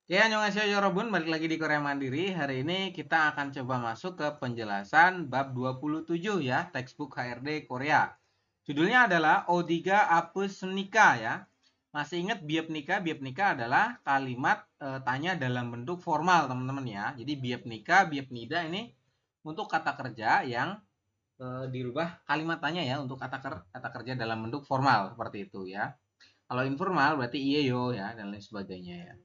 Ya, annyeonghaseyo yorobun, balik lagi di Korea Mandiri. Hari ini kita akan coba masuk ke penjelasan bab 27 ya, textbook HRD Korea. Judulnya adalah Odiga Apus Nika ya. Masih ingat biap nika? Biap nika adalah kalimat tanya dalam bentuk formal, teman-teman ya. Jadi biap nika, biap nida ini untuk kata kerja yang dirubah kalimat tanya ya, untuk kata kerja dalam bentuk formal seperti itu ya. Kalau informal berarti iya yo ya, dan lain sebagainya ya.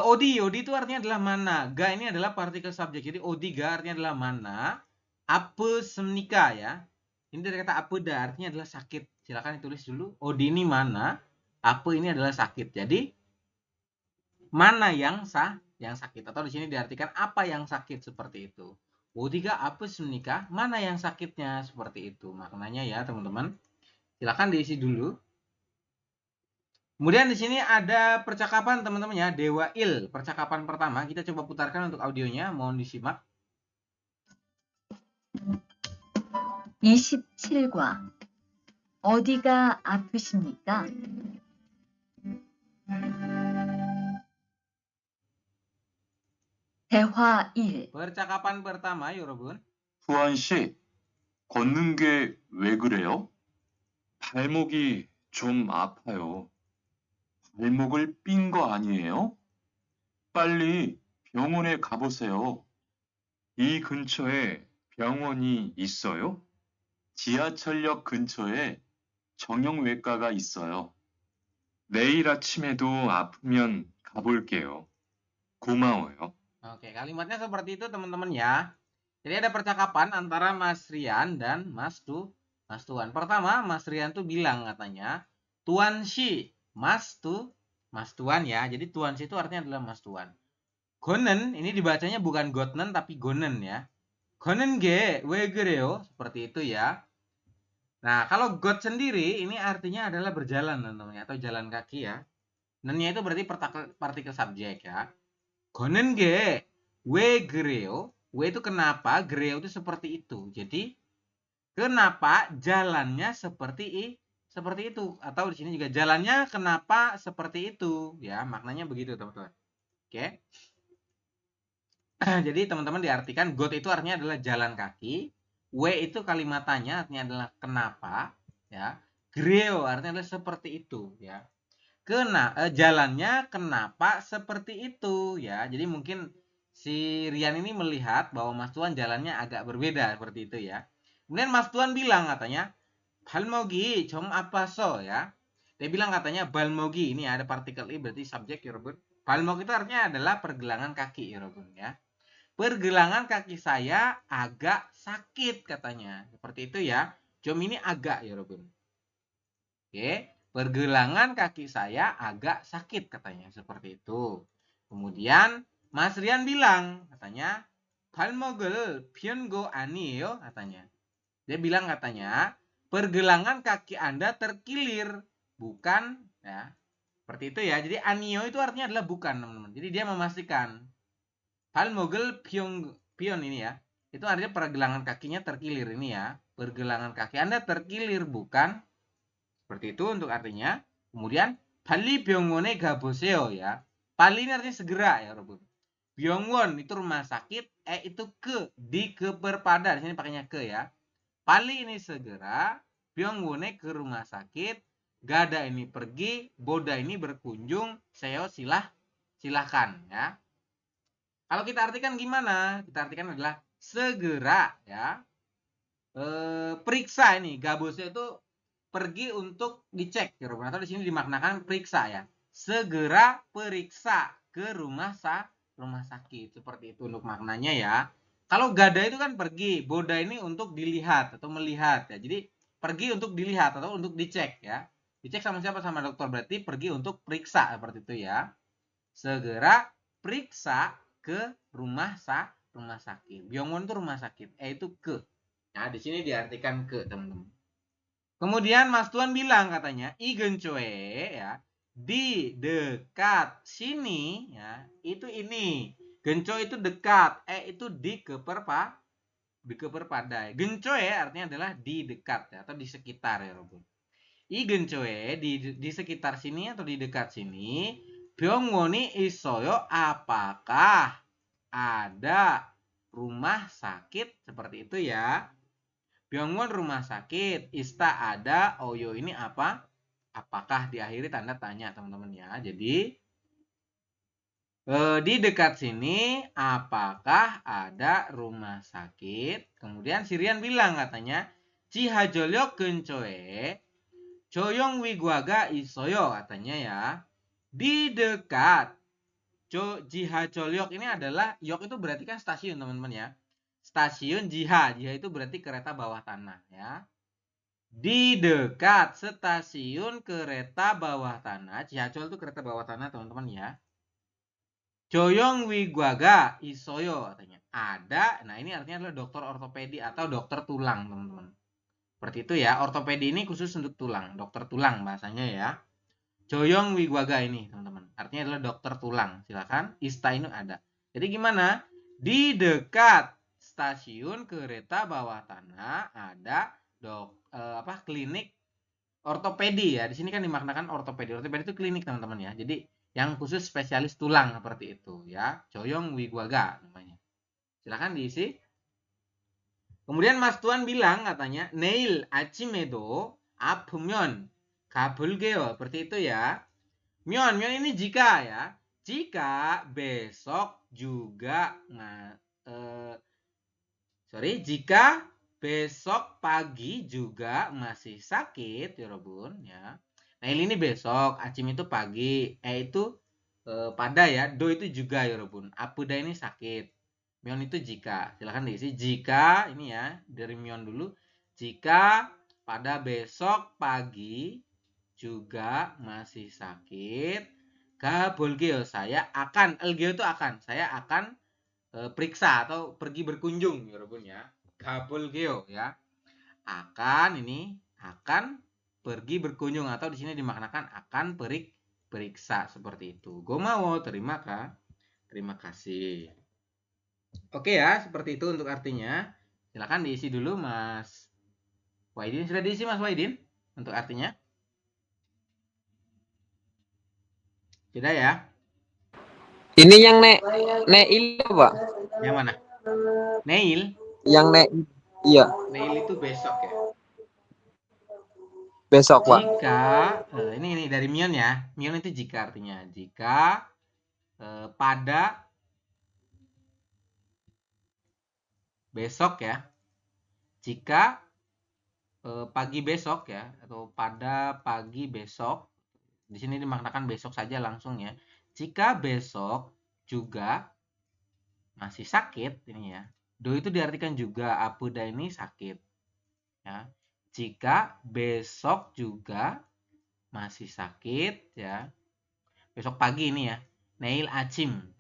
Odi itu artinya adalah mana. Ga ini adalah partikel subjek. Jadi odi ga artinya adalah mana. Apa semnika ya. Ini dari kata apa da artinya adalah sakit. Silakan ditulis dulu. Odi ini mana. Apa ini adalah sakit. Jadi mana yang sakit, atau di sini diartikan apa yang sakit seperti itu. Odi ga apa semnika, mana yang sakitnya seperti itu. Maknanya ya teman-teman. Silakan diisi dulu. Kemudian di sini ada percakapan teman-teman ya, Dewa Il. Percakapan pertama kita coba putarkan untuk audionya, mohon disimak. 27과 어디가 아프십니까? 대화 1. Percakapan pertama, 여러분. 후안 씨, 걷는 게 왜 그래요? 발목이 좀 아파요. 발목을 삔 거 아니에요? 빨리 병원에 가보세요. 이 근처에 병원이 있어요? 지하철역 근처에 정형외과가 있어요. 내일 아침에도 아프면 가볼게요. 고마워요. Oke, kalimatnya seperti itu teman-teman ya. Jadi ada percakapan antara Mas Rian dan Mas Tuan. Pertama, Mas Rian tuh bilang katanya, Tuan Si, Mas Tuan ya. Jadi Tuan Si itu artinya adalah Mas Tuan. Gonen, ini dibacanya bukan Gotnen tapi Gonen ya. Gonen ge, we gereo, seperti itu ya. Nah, kalau got sendiri ini artinya adalah berjalan teman-teman atau jalan kaki ya. Nennya itu berarti partikel subjek ya. Gonen ge, we gereo. We itu kenapa, gereo itu seperti itu. Jadi kenapa jalannya seperti itu, atau di sini juga jalannya kenapa seperti itu ya, maknanya begitu teman-teman. Oke. Jadi teman-teman diartikan got itu artinya adalah jalan kaki, we itu kalimatannya artinya adalah kenapa ya, greo artinya adalah seperti itu ya. Jalannya kenapa seperti itu ya. Jadi mungkin si Rian ini melihat bahwa Mas Tuan jalannya agak berbeda seperti itu ya. Kemudian Mas Tuan bilang katanya, balmogi com apa so ya. Dia bilang katanya balmogi, ini ada partikel i berarti subjek ya Robun. Balmogi itu artinya adalah pergelangan kaki ya Robun ya. Pergelangan kaki saya agak sakit katanya. Seperti itu ya. Com ini agak ya Robun. Oke. Pergelangan kaki saya agak sakit katanya, seperti itu. Kemudian Mas Rian bilang katanya, 발목을 펴고 아니에요 katanya. Dia bilang katanya, pergelangan kaki Anda terkilir, bukan ya. Seperti itu ya. Jadi anio itu artinya adalah bukan, teman-teman. Jadi dia memastikan 발목을 pion ini ya. Itu artinya pergelangan kakinya terkilir ini ya. Pergelangan kaki Anda terkilir, bukan. Seperti itu untuk artinya. Kemudian 빨리 병원에 가보세요 ya. 빨리 ini artinya segera ya, Robun. 병원 itu rumah sakit, itu di kepada. Di sini pakainya ke ya. 빨리 ini segera, 병원에 ke rumah sakit, gada ini pergi, boda ini berkunjung, seo silahkan ya. Kalau kita artikan gimana? Kita artikan adalah segera ya. Periksa ini, gabusnya itu pergi untuk dicek ya, atau di sini dimaknakan periksa ya. Segera periksa ke rumah sakit, seperti itu untuk maknanya ya. Kalau gada itu kan pergi, boda ini untuk dilihat atau melihat ya. Jadi pergi untuk dilihat atau untuk dicek ya. Dicek sama siapa? Sama dokter, berarti pergi untuk periksa seperti itu ya. Segera periksa ke rumah sakit. Byongwon itu rumah sakit, itu ke. Nah, di sini diartikan ke, teman-teman. Kemudian Mas Tuan bilang katanya, I gencoe ya, di dekat sini ya, itu ini. Genco itu dekat, itu di keperpadai. Gencoe artinya adalah di dekat ya, atau di sekitar ya, Robun. I gencoe di sekitar sini atau di dekat sini, 병원이 있어요? Apakah ada rumah sakit? Seperti itu ya. 병원 rumah sakit. Ista ada. Oyo ini apa? Apakah diakhiri tanda tanya teman-teman ya. Jadi di dekat sini apakah ada rumah sakit? Kemudian Sirian bilang katanya 지하철역 근처에 조영위과가 있어요 katanya ya. Di dekat 지하철역 ini adalah yok itu berarti kan stasiun teman-teman ya. Stasiun Jiha itu berarti kereta bawah tanah ya. Di dekat stasiun kereta bawah tanah, 지하철 itu kereta bawah tanah teman-teman ya. 조영위과가 있어요 katanya. Ada, nah ini artinya adalah dokter ortopedi atau dokter tulang teman-teman. Seperti itu ya, ortopedi ini khusus untuk tulang, dokter tulang bahasanya ya. 조영위과가 ini teman-teman, artinya adalah dokter tulang. Silakan, ista ini ada. Jadi gimana? Di dekat stasiun kereta bawah tanah ada klinik ortopedi ya. Di sini kan dimaknakan ortopedi. Ortopedi itu klinik teman-teman ya. Jadi yang khusus spesialis tulang seperti itu ya. 조영위과가 namanya. Silakan diisi. Kemudian Mas Tuan bilang katanya 내일 아침에도 아프면 가볼게요. Seperti itu ya. Myon ini jika ya. Jika besok juga jika besok pagi juga masih sakit, 여러분 ya. Nah, ini besok, acim itu pagi, itu pada ya, do itu juga 여러분. Apuda ini sakit. Myon itu jika. Silahkan diisi jika ini ya, dari myon dulu. Jika pada besok pagi juga masih sakit, 가볼게요. Saya akan, elgeo itu akan. Saya akan periksa atau pergi berkunjung, 여러분 ya. 가볼게요 ya. Akan ini akan pergi berkunjung atau di sini dimaknakan akan periksa seperti itu. Gomawo terima kasih. Oke ya, seperti itu untuk artinya. Silakan diisi dulu Mas Waidin. Sudah diisi Mas Waidin untuk artinya? Sudah ya? Ini yang Neil apa? Yang mana? Neil? Yang iya. Neil itu besok ya. Besok, Pak. Jika ini dari Mion ya. Mion itu jika artinya. Jika pada besok ya. Jika pagi besok ya atau pada pagi besok. Di sini dimaknakan besok saja langsung ya. Jika besok juga masih sakit ini ya. Do itu diartikan juga apuda ini sakit. Ya. Jika besok juga masih sakit ya. Besok pagi ini ya. Neil acime.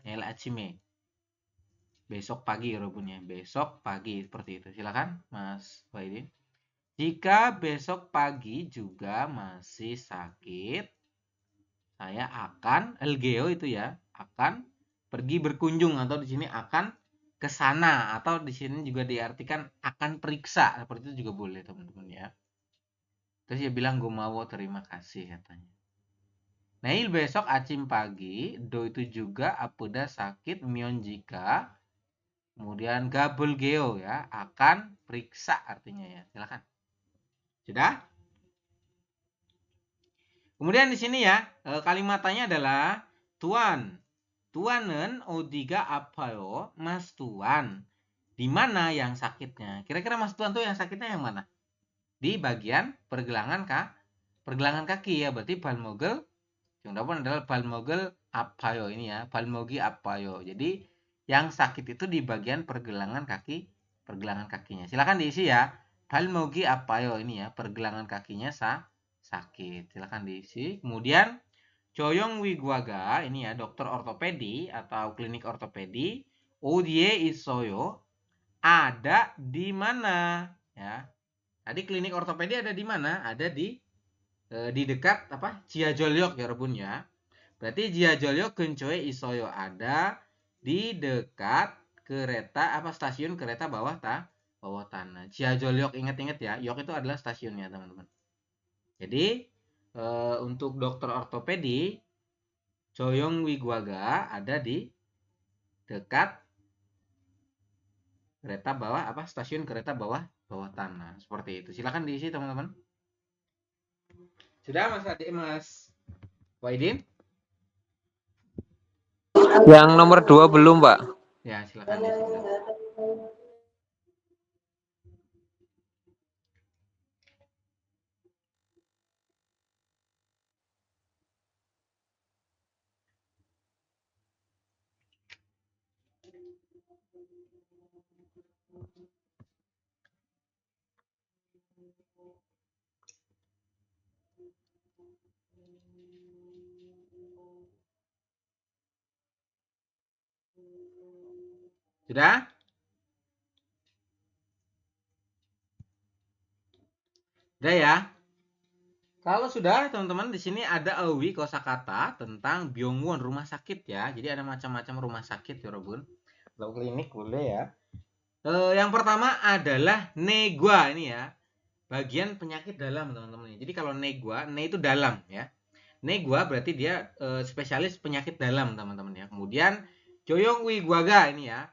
Besok pagi 여러분 ya. Besok pagi seperti itu. Silakan Mas Waidin. Jika besok pagi juga masih sakit, saya akan elgeo itu ya, akan pergi berkunjung atau di sini akan ke sana atau di sini juga diartikan akan periksa seperti itu juga boleh teman-teman ya. Terus dia bilang gomawo terima kasih katanya. Neil besok acim pagi, do itu juga apuda sakit mion jika kemudian gabolgeo ya akan periksa artinya ya. Silakan. Sudah? Kemudian di sini ya kalimatnya adalah Tuan. Tuan은 어디가 아파요? Mas Tuan. Di mana yang sakitnya? Kira-kira Mas Tuan tuh yang sakitnya yang mana? Di bagian pergelangan kaki ya. Berarti 발목을 정답은 adalah 발목을 아파요 ini ya. 발목이 아파요. Jadi yang sakit itu di bagian pergelangan kakinya. Silakan diisi ya. 발목이 아파요 ini ya. Pergelangan kakinya sakit. Silakan diisi. Kemudian 조영위과가 ini ya dokter ortopedi atau klinik ortopedi. 어디에 있어요? Ada di mana? Ya. Tadi klinik ortopedi ada di mana? Ada di dekat apa? 지하철역 여러분 ya. Berarti 지하철역 근처에 있어요. Ada di dekat kereta apa stasiun kereta bawah tanah. 지하철역 ingat-ingat ya. Yok itu adalah stasiunnya teman-teman. Jadi untuk dokter ortopedi Joyongwiguaga ada di dekat kereta bawah stasiun kereta bawah tanah. Seperti itu. Silakan diisi teman-teman. Sudah Mas Wahidin? Yang nomor 2 belum, Pak. Ya, silakan diisi dulu. Sudah? Udah ya? Kalau sudah, teman-teman, di sini ada awi kosakata tentang Byungwon rumah sakit ya. Jadi ada macam-macam rumah sakit ya, Robun. Kalau klinik boleh ya. Yang pertama adalah negwa ini ya. Bagian penyakit dalam, teman-teman. Jadi kalau negwa, ne itu dalam ya. Negwa berarti dia spesialis penyakit dalam, teman-teman ya. Kemudian Joyongwiguaga ini ya.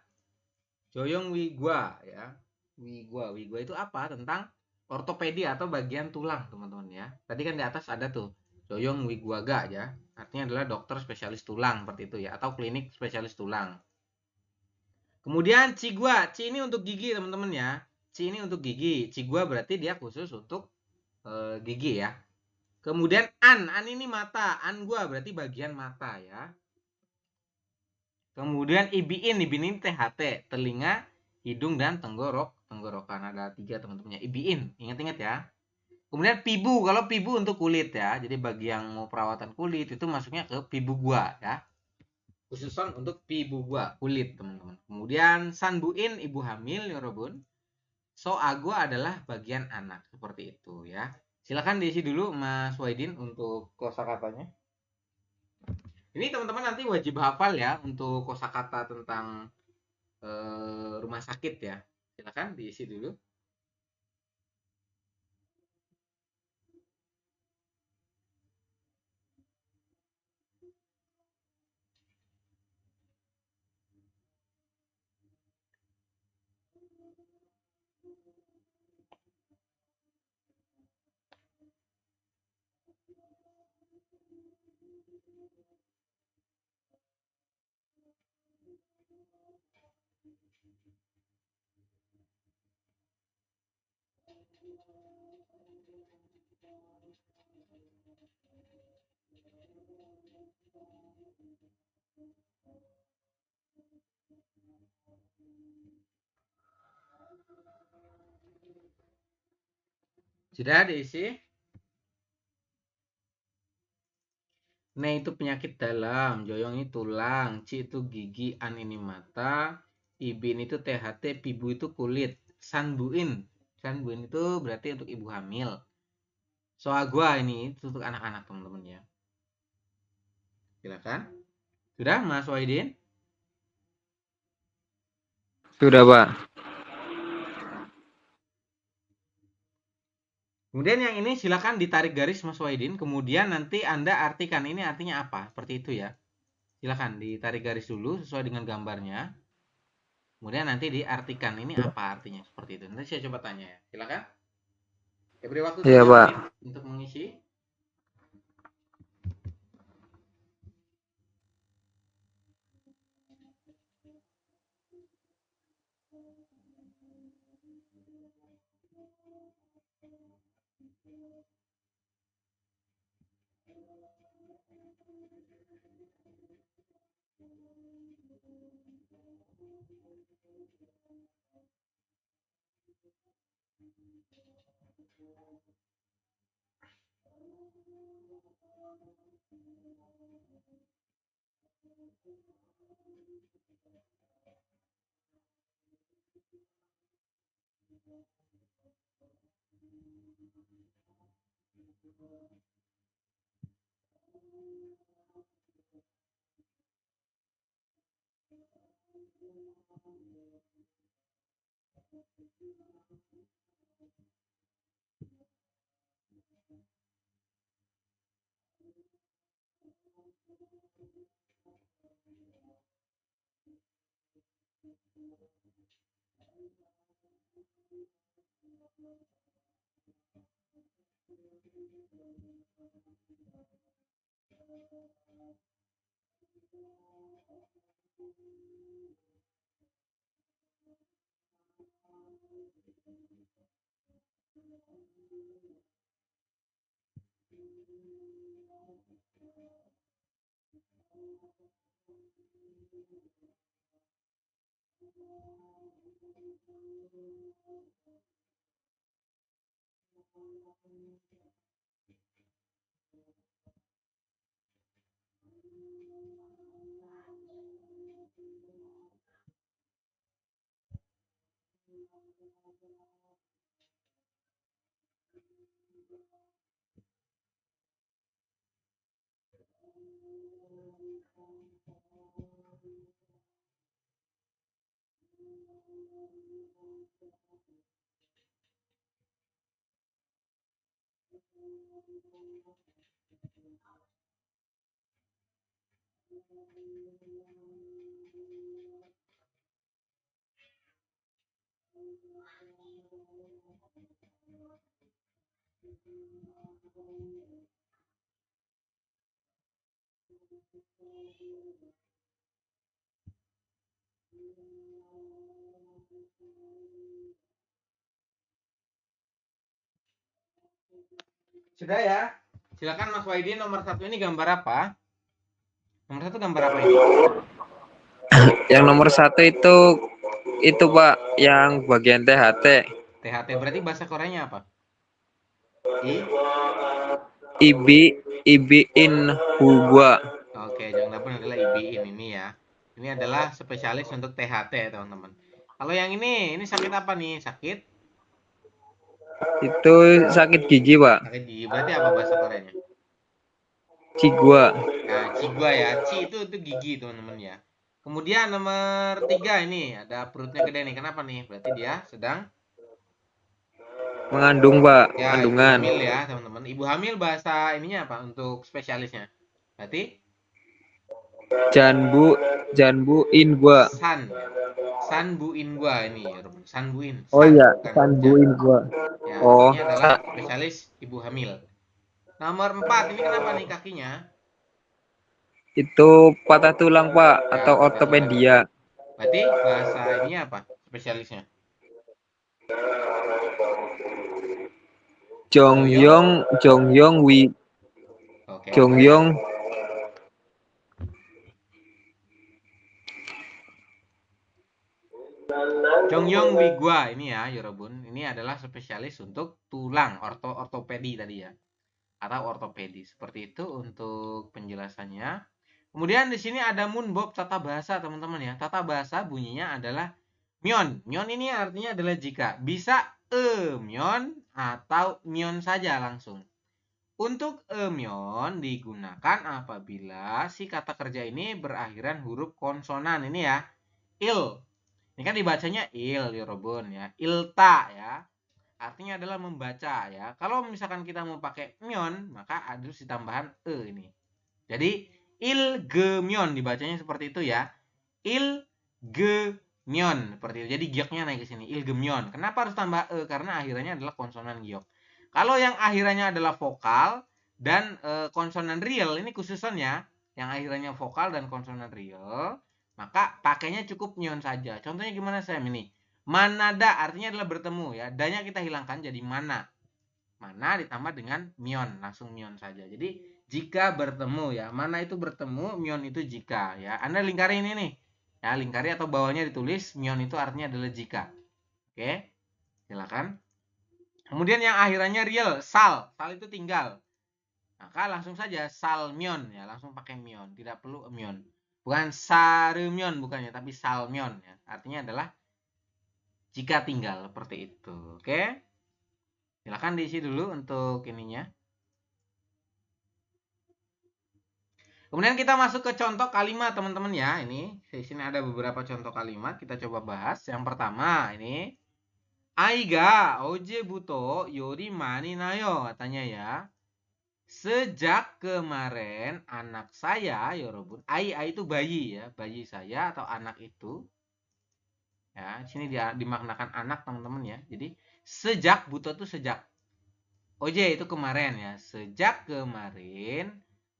Joyongwigwa ya. Wigwa itu apa? Tentang ortopedi atau bagian tulang, teman-teman ya. Tadi kan di atas ada tuh Joyongwiguaga ya. Artinya adalah dokter spesialis tulang seperti itu ya, atau klinik spesialis tulang. Kemudian Cigua, Ci ini untuk gigi, teman-teman ya. Ci ini untuk gigi, Cigua berarti dia khusus untuk gigi ya. Kemudian An ini mata, An gua berarti bagian mata ya. Kemudian Ibin ini THT, telinga, hidung dan tenggorokan. Ada 3 teman-temannya. Ibin, ingat-ingat ya. Kemudian pibu, kalau pibu untuk kulit ya. Jadi bagi yang mau perawatan kulit itu masuknya ke pibu gua ya. Khususan untuk pibu gua, kulit teman-teman. Kemudian sanbuin ibu hamil ya Robun. So agua adalah bagian anak, seperti itu ya. Silakan diisi dulu Mas Waidin untuk kosakatanya. Ini teman-teman nanti wajib hafal ya untuk kosakata tentang rumah sakit ya. Silakan diisi dulu. Sudah diisi? Ne itu penyakit dalam, Joyong itu tulang, Ci itu gigi, An ini mata, Ibin itu THT, Pibu itu kulit, Sanbuin itu berarti untuk ibu hamil. Soagwa ini itu untuk anak-anak teman-teman ya. Silakan. Sudah Mas Waidin? Sudah, Pak. Kemudian yang ini silakan ditarik garis Mas Waidin, kemudian nanti Anda artikan ini artinya apa, seperti itu ya. Silakan ditarik garis dulu sesuai dengan gambarnya. Kemudian nanti diartikan ini apa artinya, seperti itu. Nanti saya coba tanya ya. Silakan. Saya beri waktu Iya, 3 Pak. menit untuk mengisi. Sudah ya? Silakan Mas Waidi, nomor 1 ini gambar apa? Nomor 1 gambar apa ini? Yang nomor 1 itu Pak, yang bagian THT. THT berarti bahasa Koreanya apa? Ibiin hugua. Oke, jangan lupa adalah IBIN ini ya. Ini adalah spesialis untuk THT, teman-teman. Kalau yang ini sakit apa nih? Sakit? Itu sakit gigi Pak. Sakit gigi. Berarti apa bahasa Koreanya? Cigua. Nah, cigua ya. Ci itu gigi, teman-teman ya. Kemudian nomor 3 ini ada perutnya gede nih. Kenapa nih? Berarti dia sedang Mengandung Pak, ya, ibu kandungan. hamil ya, teman-teman. Ibu hamil bahasa ininya apa untuk spesialisnya? Berarti Janbuin gua. Sanbuin gua ini ya, Sanbuin. Oh iya, Bukan sanbuin gua. ya, Oh, ini adalah spesialis ibu hamil. Nomor 4 ini kenapa nih kakinya? itu patah tulang Pak, Ya, atau patah tulang. ortopedia. Berarti bahasa ini apa spesialisnya? Jongyong Oke. Jongyong Jongyong Wigwa ini ya, Yorobun. Ini adalah spesialis untuk tulang, ortopedi tadi ya. Atau ortopedi. Seperti itu untuk penjelasannya. Kemudian di sini ada Munbob tata bahasa, teman-teman ya. Tata bahasa bunyinya adalah myon. Myon ini artinya adalah jika. Bisa myon atau myon saja langsung. Untuk myon digunakan apabila si kata kerja ini berakhiran huruf konsonan ini ya. Il. Ini kan dibacanya il, Yorobun ya. Ilta ya. Artinya adalah membaca ya. Kalau misalkan kita mau pakai myon, maka harus ditambahan ini. Jadi ilgemyon dibacanya seperti itu ya. Ilgemyon seperti itu. Jadi gioknya naik ke sini. Ilgemyon. Kenapa harus tambah karena akhirannya adalah konsonan giok. Kalau yang akhirannya adalah vokal dan konsonan real, ini khususannya yang akhirannya vokal dan konsonan real, maka pakainya cukup nyon saja. Contohnya gimana Sam ini? Manada artinya adalah bertemu ya. Danya kita hilangkan jadi mana. Mana ditambah dengan myon, langsung myon saja. Jadi jika bertemu ya. Mana itu bertemu, myon itu jika ya. Anda lingkari ini nih. Ya, lingkari atau bawahnya ditulis myon itu artinya adalah jika. Oke. Silakan. Kemudian yang akhirannya real, sal. Sal itu tinggal. Maka langsung saja salmyon ya, langsung pakai myon, tidak perlu myon. Bukan sarumyon bukannya, tapi salmyon ya. Artinya adalah jika tinggal seperti itu. Oke. Silakan diisi dulu untuk ininya. Kemudian kita masuk ke contoh kalimat teman-teman ya. Ini di sini ada beberapa contoh kalimat, kita coba bahas. Yang pertama ini Aiga ojebuto yori mani nayo katanya ya. Sejak kemarin anak saya, yorobun, ai itu bayi ya, bayi saya atau anak itu. Ya, sini dia dimaknakan anak teman-teman ya. Jadi sejak buto itu sejak. Oje itu kemarin ya. Sejak kemarin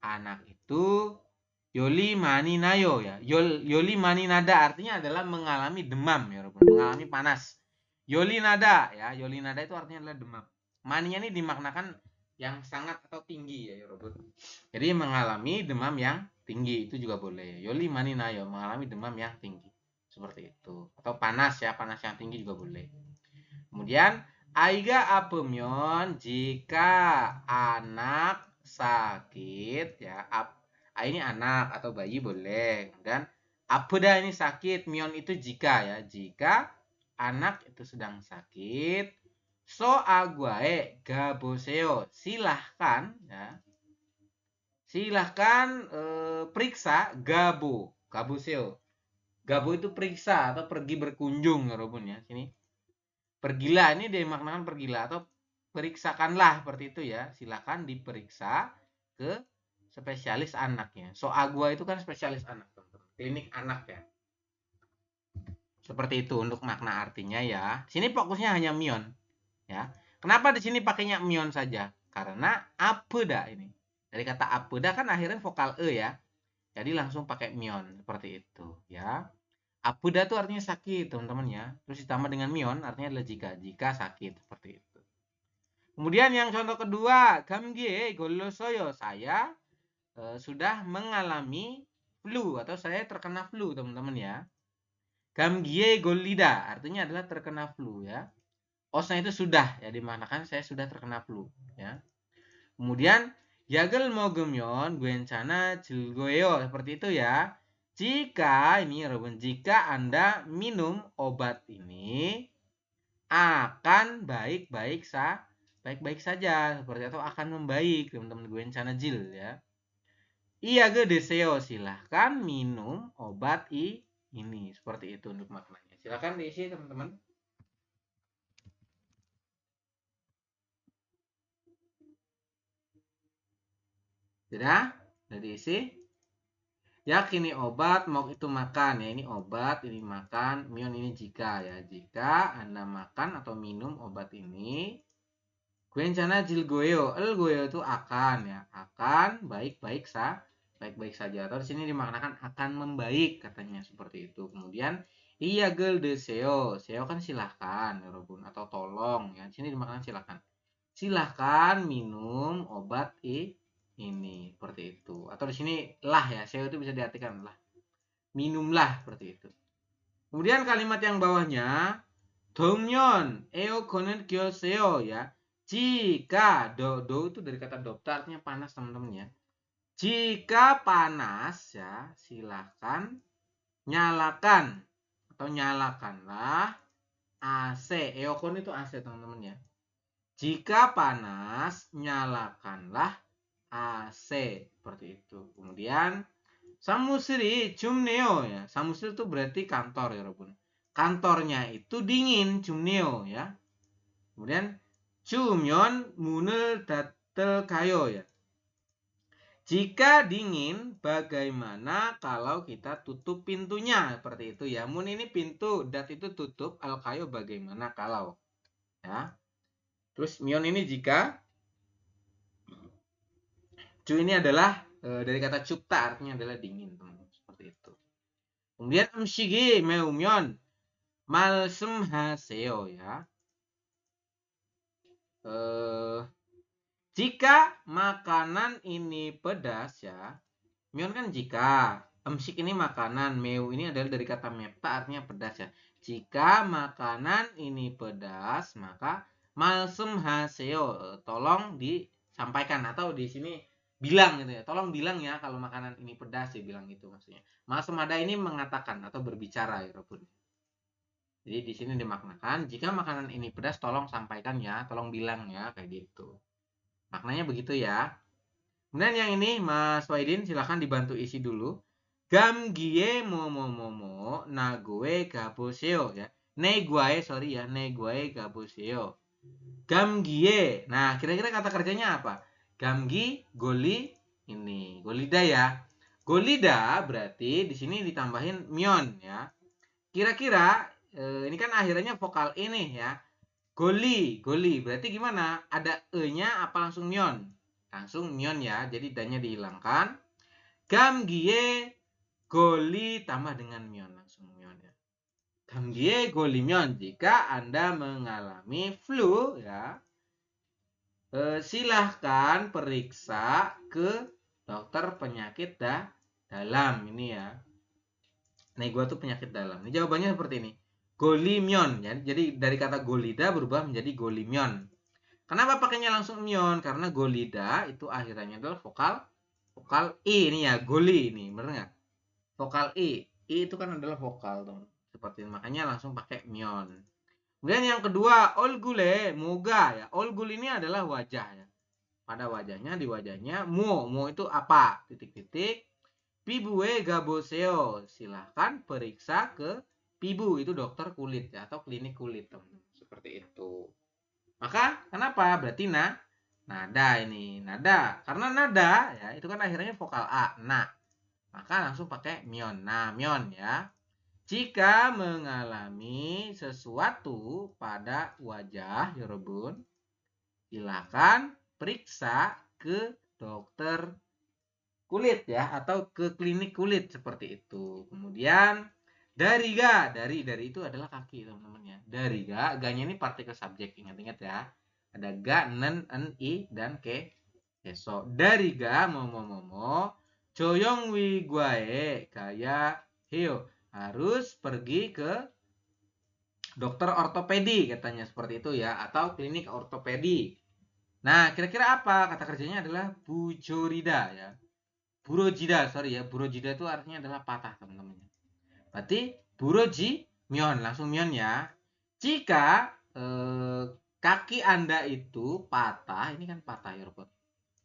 anak itu yoli mani nayo ya. Yoli mani nada artinya adalah mengalami demam ya, mengalami panas. Yoli nada ya. Yoli nada itu artinya adalah demam. Maninya ini dimaknakan yang sangat atau tinggi ya, Robot. Jadi mengalami demam yang tinggi itu juga boleh. Yoli mani nayo mengalami demam yang tinggi. Seperti itu. Atau panas ya, panas yang tinggi juga boleh. Kemudian aiga apemyon jika anak sakit ya. Ini anak atau bayi boleh. Dan apeda ini sakit, myon itu jika ya. Jika anak itu sedang sakit, so aguae gaboseo, silahkan ya. Silahkan periksa gaboseo. Gabo itu periksa atau pergi berkunjung ya Robun ya. Sini. Pergilah ini dimaknakan pergilah atau periksakanlah seperti itu ya. Silahkan diperiksa ke spesialis anaknya. So agua itu kan spesialis anak, teman-teman. Klinik anak ya. Seperti itu untuk makna artinya ya. Sini fokusnya hanya mion. Ya. Kenapa di sini pakainya mion saja? Karena apeda ini. Dari kata apeda kan akhirnya vokal e ya. Jadi langsung pakai mion seperti itu ya. Apeda itu artinya sakit, teman-teman ya. Terus ditambah dengan mion artinya adalah jika sakit seperti itu. Kemudian yang contoh kedua, gamgie golosoyo, saya sudah mengalami flu atau saya terkena flu, teman-teman ya. Gamgie golida artinya adalah terkena flu ya. Osnya itu sudah ya, dimaknakan saya sudah terkena flu ya. Kemudian yagel mogumyon guencana jilgoyo seperti itu ya. Jika ini jika Anda minum obat ini akan baik-baik saja seperti itu, akan membaik, teman-teman guencana jil ya. Iya ge deseo, silahkan minum obat ini seperti itu untuk maknanya. Silahkan diisi teman-teman. Sudah? Sudah diisi? Yakini obat, mau itu makan ya. Ini obat, ini makan. Mion ini jika ya. Jika Anda makan atau minum obat ini, kuencana jilgoyo. Goyo itu akan ya. Akan baik-baik saja. Atau di sini dimaknakan akan membaik katanya seperti itu. Kemudian iya gel deseo. Seo kan silahkan ya, atau tolong ya. Di sini dimaknakan silahkan. Silahkan minum obat ini seperti itu. Atau di sini lah ya, seo itu bisa diartikan lah. Minumlah seperti itu. Kemudian kalimat yang bawahnya domyon eokonen gyoseo ya. Jika do itu dari kata dopta artinya panas, teman-teman ya. Jika panas ya, silahkan nyalakan atau nyalakanlah AC. Eokon itu AC, teman-teman ya. Jika panas, nyalakanlah AC seperti itu. Kemudian samusri jumneo ya. Samusri itu berarti kantor ya, Robun. Kantornya itu dingin, jumneo ya. Kemudian jumyon munel datel kayo ya. Jika dingin, bagaimana kalau kita tutup pintunya? Seperti itu ya. Mun ini pintu, dat itu tutup, al kayo bagaimana kalau ya. Terus mion ini jika. Cu ini adalah dari kata cupta, artinya adalah dingin, teman-teman. Seperti itu. Kemudian amshigi meumyon malsem haseo ya. Jika makanan ini pedas ya. Mion kan jika. Amshik ini makanan, meu ini adalah dari kata mepta, artinya pedas ya. Jika makanan ini pedas, maka malsem haseo, tolong disampaikan atau di sini bilang gitu ya. Tolong bilang ya kalau makanan ini pedas ya, bilang gitu maksudnya. Malsemada ini mengatakan atau berbicara ya, Robun. Jadi di sini dimaknakan jika makanan ini pedas tolong sampaikan ya, tolong bilang ya, kayak gitu. Maknanya begitu ya. Kemudian yang ini Mas Waidin silahkan dibantu isi dulu. Gamgie momo nagoe gaboseo ya. Neguae sorry ya, neguae gaboseo. Gamgie. Nah, kira-kira kata kerjanya apa? Gamgi, goli ini, golida ya. Golida berarti di sini ditambahin myon ya. Kira-kira ini kan akhirnya vokal E nih ya. Goli, goli. Berarti gimana? Ada E-nya apa langsung myon? Langsung myon ya. Jadi danya dihilangkan. Gamgie, goli tambah dengan myon. Langsung myon ya. Gamgie, goli myon. Jika Anda mengalami flu ya, silahkan periksa ke dokter penyakit dalam. Ini ya. Nah, gua tuh penyakit dalam. Ini jawabannya seperti ini. Golimyon ya. Jadi dari kata golida berubah menjadi golimyon. Kenapa pakainya langsung myon? Karena golida itu akhirannya adalah vokal I ini ya, goli ini, bener nggak? Vokal I itu kan adalah vokal teman. Seperti ini. Makanya langsung pakai myon. Kemudian yang kedua, olgule, moga ya. Olgul ini adalah wajah ya. Pada wajahnya, di wajahnya, mo itu apa? Titik-titik. Pibue gaboseo, silahkan periksa ke pibu, itu dokter kulit ya, atau klinik kulit teman. Seperti itu. Maka kenapa? Berarti nada ini, nada. Karena nada ya, itu kan akhirnya vokal A, na. Maka langsung pakai myon. Nah, myon ya. Jika mengalami sesuatu pada wajah, yorobun, silahkan periksa ke dokter kulit ya, atau ke klinik kulit seperti itu. Kemudian dariga, dari itu adalah kaki teman-teman ya. Dariga, ganya ini partikel subjek, ingat-ingat ya. Ada ga, nen, en, i dan ke. So dariga momo coyong wi guae kaya heo, harus pergi ke dokter ortopedi katanya seperti itu ya, atau klinik ortopedi. Nah, kira-kira apa? Kata kerjanya adalah bujorida ya. Burojida, sorry ya, burojida itu artinya adalah patah teman-teman. Berarti buroji myon, langsung myon ya. Jika kaki Anda itu patah, ini kan patah ya robot.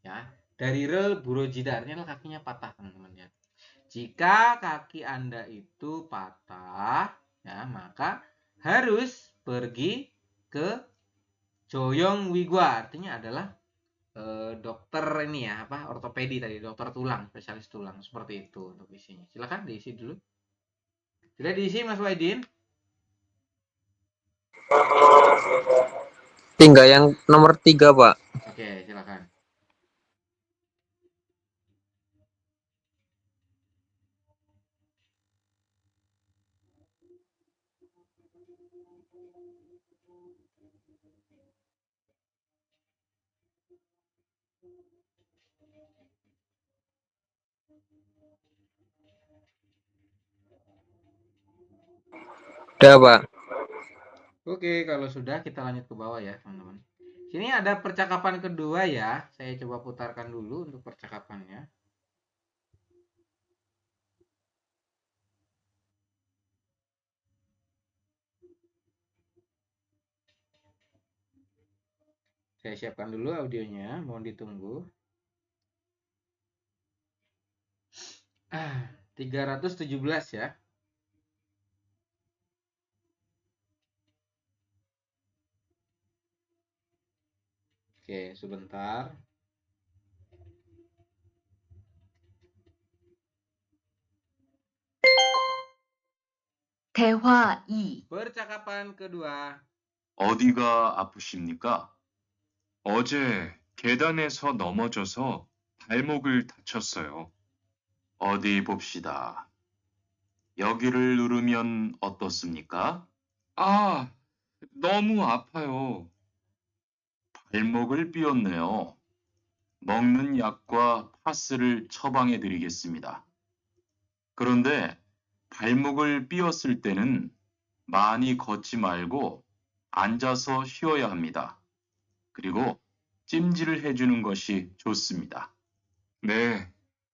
Ya, dari rel burojida artinya adalah kakinya patah teman-teman ya. Jika kaki Anda itu patah, ya maka harus pergi ke Joyong Wigwa, artinya adalah dokter ini ya, apa, ortopedi tadi, dokter tulang, spesialis tulang, seperti itu untuk isinya. Silakan diisi dulu. Sudah diisi Mas Waidin? Tinggal yang nomor 3, Pak. Oke, silakan. Udah, Pak. Oke, kalau sudah kita lanjut ke bawah ya, teman-teman. Sini ada percakapan kedua ya. Saya coba putarkan dulu untuk percakapannya. Saya siapkan dulu audionya, mohon ditunggu. 317 ya. Oke, sebentar. 대화 2. Percakapan kedua. 어디가 아프십니까? 어제 계단에서 넘어져서 발목을 다쳤어요. 어디 봅시다. 여기를 누르면 어떻습니까? 아, 너무 아파요. 발목을 삐었네요. 먹는 약과 파스를 처방해 드리겠습니다. 그런데 발목을 삐었을 때는 많이 걷지 말고 앉아서 쉬어야 합니다. 그리고 찜질을 해주는 것이 좋습니다. 네,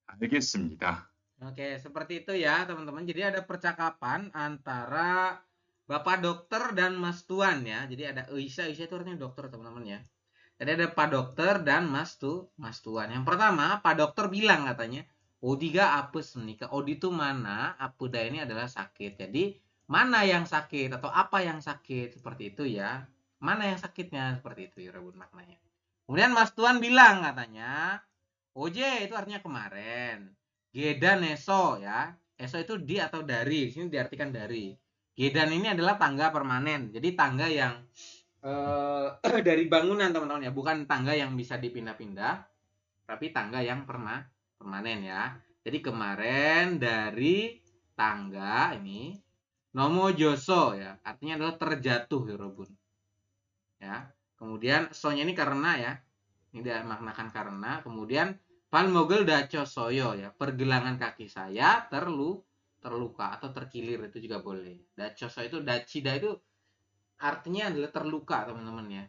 알겠습니다. Oke, seperti itu ya teman-teman. Jadi ada percakapan antara Bapak Dokter dan Mas Tuan ya. Jadi ada Isa itu artinya dokter teman-teman ya. Jadi ada Pak Dokter dan Mas Tuan. Yang pertama, Pak Dokter bilang katanya, Odiga apes menikah. Odi itu mana? Apuda ini adalah sakit. Jadi mana yang sakit atau apa yang sakit seperti itu ya. Mana yang sakitnya seperti itu ya, Rabun maknanya. Kemudian Mas Tuan bilang katanya, oje itu artinya kemarin. Gedan eso ya. Eso itu di atau dari. Di sini diartikan dari. Gedan ini adalah tangga permanen. Jadi tangga yang dari bangunan teman-teman ya, bukan tangga yang bisa dipindah-pindah, tapi tangga yang permanen ya. Jadi kemarin dari tangga ini nomo joso ya, artinya adalah terjatuh ya Robun. Ya. Kemudian so-nya ini karena ya. Ini dia maknakan karena. Kemudian palmogel daco soyo ya, pergelangan kaki saya terluka atau terkilir, itu juga boleh. Daco so itu dacida itu artinya adalah terluka teman-teman ya.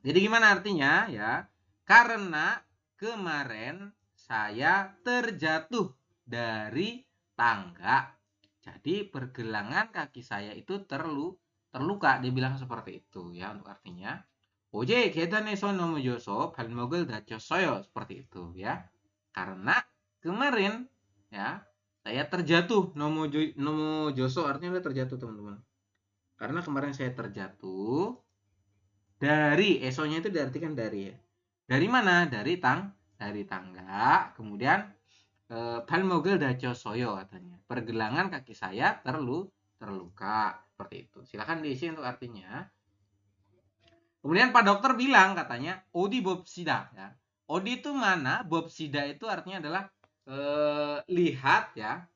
Jadi gimana artinya ya? Karena kemarin saya terjatuh dari tangga. Jadi pergelangan kaki saya itu terluka. Dia bilang seperti itu ya untuk artinya. Oje 계단에서 넘어져서 발목을 다쳤어요. Seperti itu ya. Karena kemarin ya saya terjatuh. Nomojoso artinya terjatuh teman-teman. Karena kemarin saya terjatuh dari esonya itu diartikan dari ya. Dari mana? Dari tangga. Kemudian 발목을 다쳤어요 katanya. Pergelangan kaki saya terluka seperti itu. Silakan diisi untuk artinya. Kemudian Pak Dokter bilang katanya odi 봅시다 ya. Odi itu mana? 봅시다 itu artinya adalah lihat ya.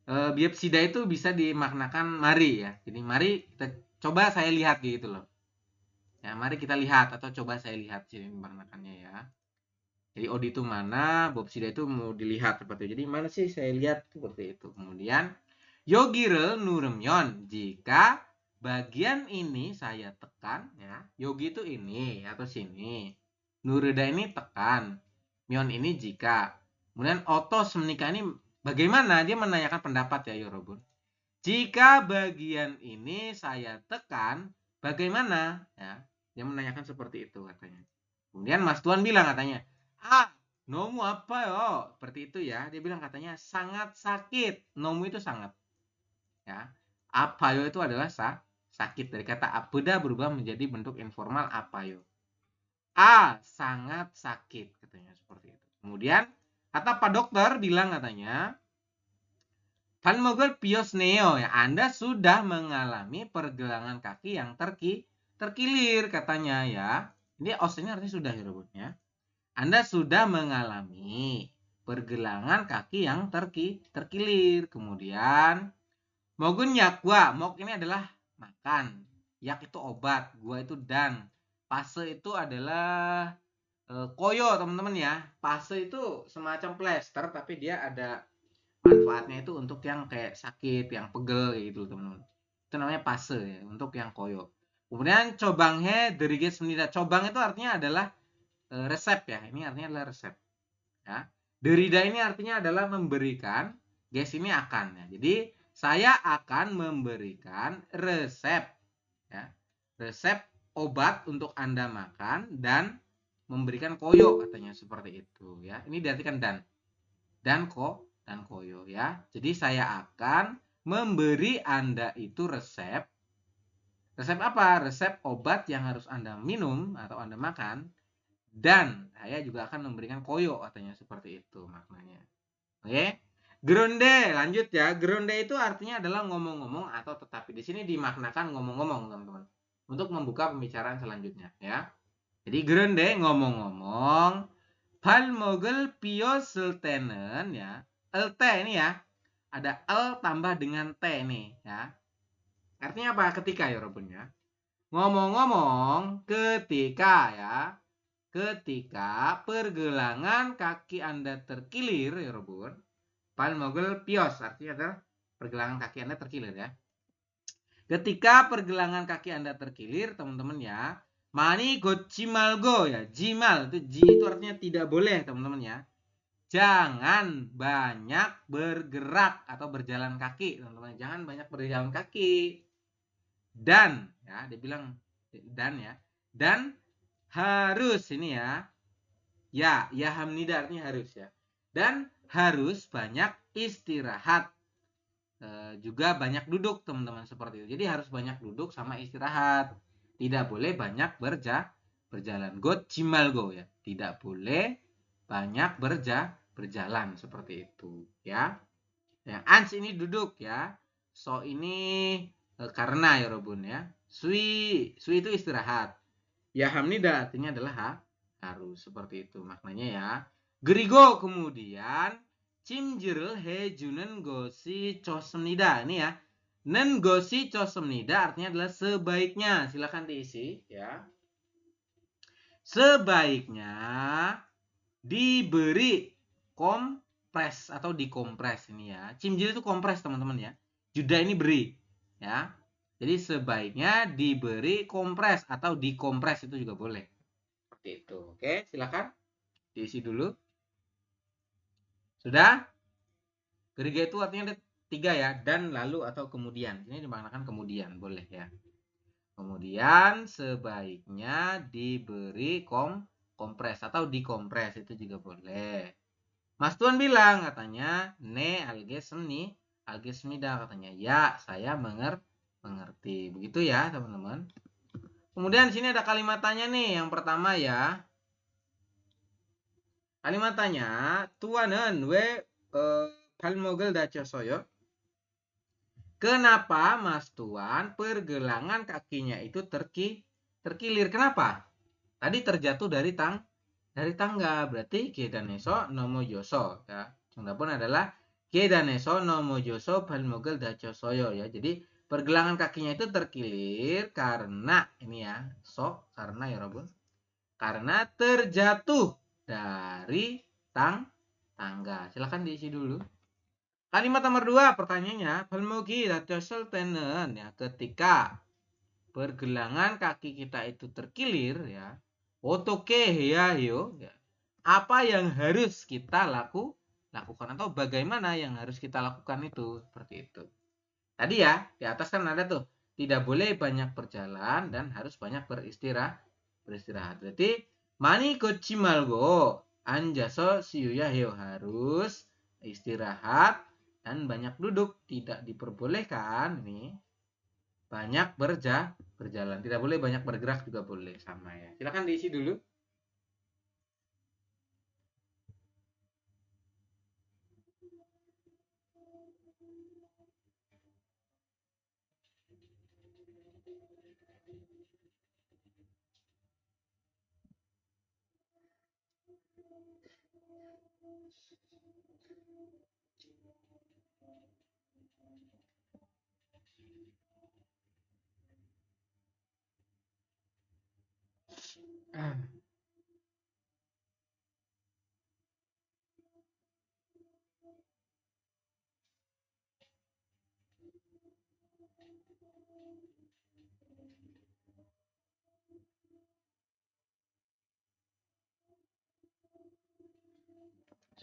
Biopsida itu bisa dimaknakan mari ya. Jadi mari kita coba saya lihat gitu loh. Ya, mari kita lihat atau coba saya lihat sih maknakannya ya. Jadi odi itu mana, 봅시다 itu mau dilihat seperti itu. Jadi mana sih saya lihat seperti itu. Kemudian 여기를 누르면 jika bagian ini saya tekan ya. 여기 itu ini atau sini. 누르다 ini tekan. 면 ini jika. Kemudian otos menikah ini bagaimana? Dia menanyakan pendapat ya Yorobun. Jika bagian ini saya tekan, bagaimana? Ya, dia menanyakan seperti itu katanya. Kemudian Mas Tuan bilang katanya, nomu apa yo? Seperti itu ya. Dia bilang katanya sangat sakit. Nomu itu sangat. Ya, apa yo itu adalah sakit. Dari kata apeda berubah menjadi bentuk informal apa yo. Sangat sakit katanya seperti itu. Kemudian kata Pak Dokter bilang katanya, 발목을 삐었네요 ya. Anda sudah mengalami pergelangan kaki yang terkilir katanya ya. Ini os ini artinya sudah ya Robot ya. Anda sudah mengalami pergelangan kaki yang terkilir. Kemudian mogun yakwa. Mok ini adalah makan. Yak itu obat, gua itu dan. Pase itu adalah koyo teman-teman ya. Pase itu semacam plester tapi dia ada manfaatnya itu untuk yang kayak sakit, yang pegel gitu teman-teman. Itu namanya pase ya, untuk yang koyo. Kemudian cobanghe deriges menida. Cobang itu artinya adalah resep ya. Ini artinya adalah resep. Ya. Derida ini artinya adalah memberikan. Ges ini akan ya. Jadi saya akan memberikan resep ya. Resep obat untuk Anda makan dan memberikan koyo katanya seperti itu ya. Ini diartikan dan koyo ya. Jadi saya akan memberi Anda itu resep. Resep apa? Resep obat yang harus Anda minum atau Anda makan. Dan saya juga akan memberikan koyo katanya seperti itu maknanya. Oke. Geronde, lanjut ya. Geronde itu artinya adalah ngomong-ngomong atau tetapi. Di sini dimaknakan ngomong-ngomong teman-teman. Untuk membuka pembicaraan selanjutnya ya. Jadi geronde ngomong-ngomong. 발목을 삐었을 때는 ya. T ini ya. Ada L tambah dengan T ini ya. Artinya apa? Ketika ya Robun ya. Ngomong-ngomong ketika ya. Ketika pergelangan kaki Anda terkilir ya Robun. 발목을 삐었 artinya adalah pergelangan kaki Anda terkilir ya. Ketika pergelangan kaki Anda terkilir teman-teman ya. Mani goci malgo ya. Jimal itu ji itu artinya tidak boleh teman-teman ya. Jangan banyak bergerak atau berjalan kaki, teman-teman. Jangan banyak berjalan kaki. Dan, ya, dia bilang dan ya. Dan harus ini ya. Ya hamnida artinya harus ya. Dan harus banyak istirahat. Juga banyak duduk, teman-teman seperti itu. Jadi harus banyak duduk sama istirahat. Tidak boleh banyak berjalan. 걷지 말고 ya. Tidak boleh banyak berjalan seperti itu ya. Yang ans ini duduk ya. So ini karena ya Robun ya. Sui itu istirahat. Ya hamnida artinya adalah harus seperti itu maknanya ya. 그리고 kemudian 찜질을 해주는 것이 좋습니다. Ini ya. 는 것이 좋습니다 artinya adalah sebaiknya. Silakan diisi ya. Sebaiknya diberi kompres atau dikompres ini ya. Cimjil itu kompres teman-teman ya. Juda ini beri ya. Jadi sebaiknya diberi kompres atau dikompres itu juga boleh. Seperti itu. Oke, silakan diisi dulu. Sudah? Geriga itu artinya ada 3 ya, dan lalu atau kemudian. Ini dimaknakan kemudian, boleh ya. Kemudian sebaiknya diberi kompres atau dikompres itu juga boleh. Mas Tuan bilang katanya, ne algesmida katanya. Ya, saya mengerti. Begitu ya, teman-teman. Kemudian di sini ada kalimat tanya nih. Yang pertama ya. Kalimat tanya, tuanen we 발목을 다쳤어요? Kenapa Mas Tuan pergelangan kakinya itu terkilir? Kenapa? Tadi terjatuh dari tangga. Berarti 계단에서 넘어져서 ya. Contohnya adalah 계단에서 넘어져서 발목을 다쳤어요 ya. Jadi pergelangan kakinya itu terkilir karena ini ya. Karena ya Robun. Karena terjatuh dari tangga. Silahkan diisi dulu. Kalimat nomor 2 pertanyaannya, 발목이 다쳤을 때는 ya, ketika pergelangan kaki kita itu terkilir ya, 어떻게 해야 해요? Ya. Apa yang harus kita lakukan atau bagaimana yang harus kita lakukan itu seperti itu. Tadi ya, di atas kan ada tuh, tidak boleh banyak berjalan dan harus banyak beristirahat. Berarti 많이 걷지 말고 앉아서 쉬어야 해요. Harus istirahat dan banyak duduk, tidak diperbolehkan nih banyak berjalan, tidak boleh banyak bergerak juga boleh sama ya. Silakan diisi dulu.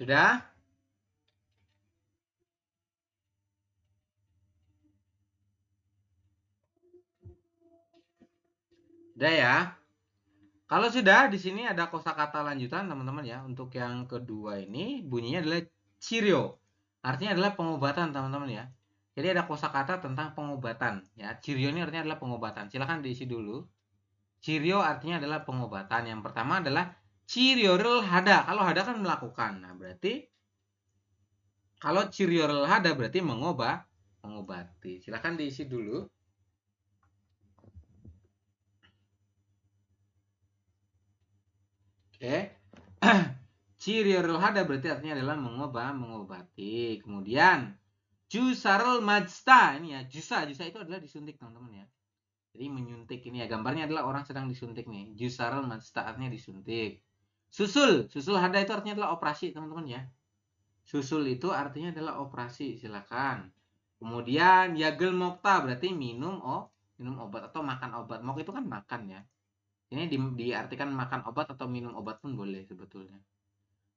Sudah? Sudah ya? Kalau sudah, di sini ada kosakata lanjutan teman-teman ya. Untuk yang kedua ini bunyinya adalah cirio. Artinya adalah pengobatan teman-teman ya. Jadi ada kosakata tentang pengobatan ya. Cirio ini artinya adalah pengobatan. Silahkan diisi dulu. Cirio artinya adalah pengobatan. Yang pertama adalah cirio를 hada. Kalau hada kan melakukan. Nah, berarti kalau cirio를 hada berarti mengobati. Silahkan diisi dulu. Oke. Cirio를 hada berarti artinya adalah mengobati. Kemudian jusaral majsta ini ya. Jusa itu adalah disuntik teman-teman ya. Jadi menyuntik ini ya. Gambarnya adalah orang sedang disuntik nih. Jusaral majsta artinya disuntik. Susul hada itu artinya adalah operasi teman-teman ya. Susul itu artinya adalah operasi. Silakan. Kemudian yagel mokta berarti minum obat atau makan obat. Mok itu kan makan ya. Ini diartikan makan obat atau minum obat pun boleh sebetulnya.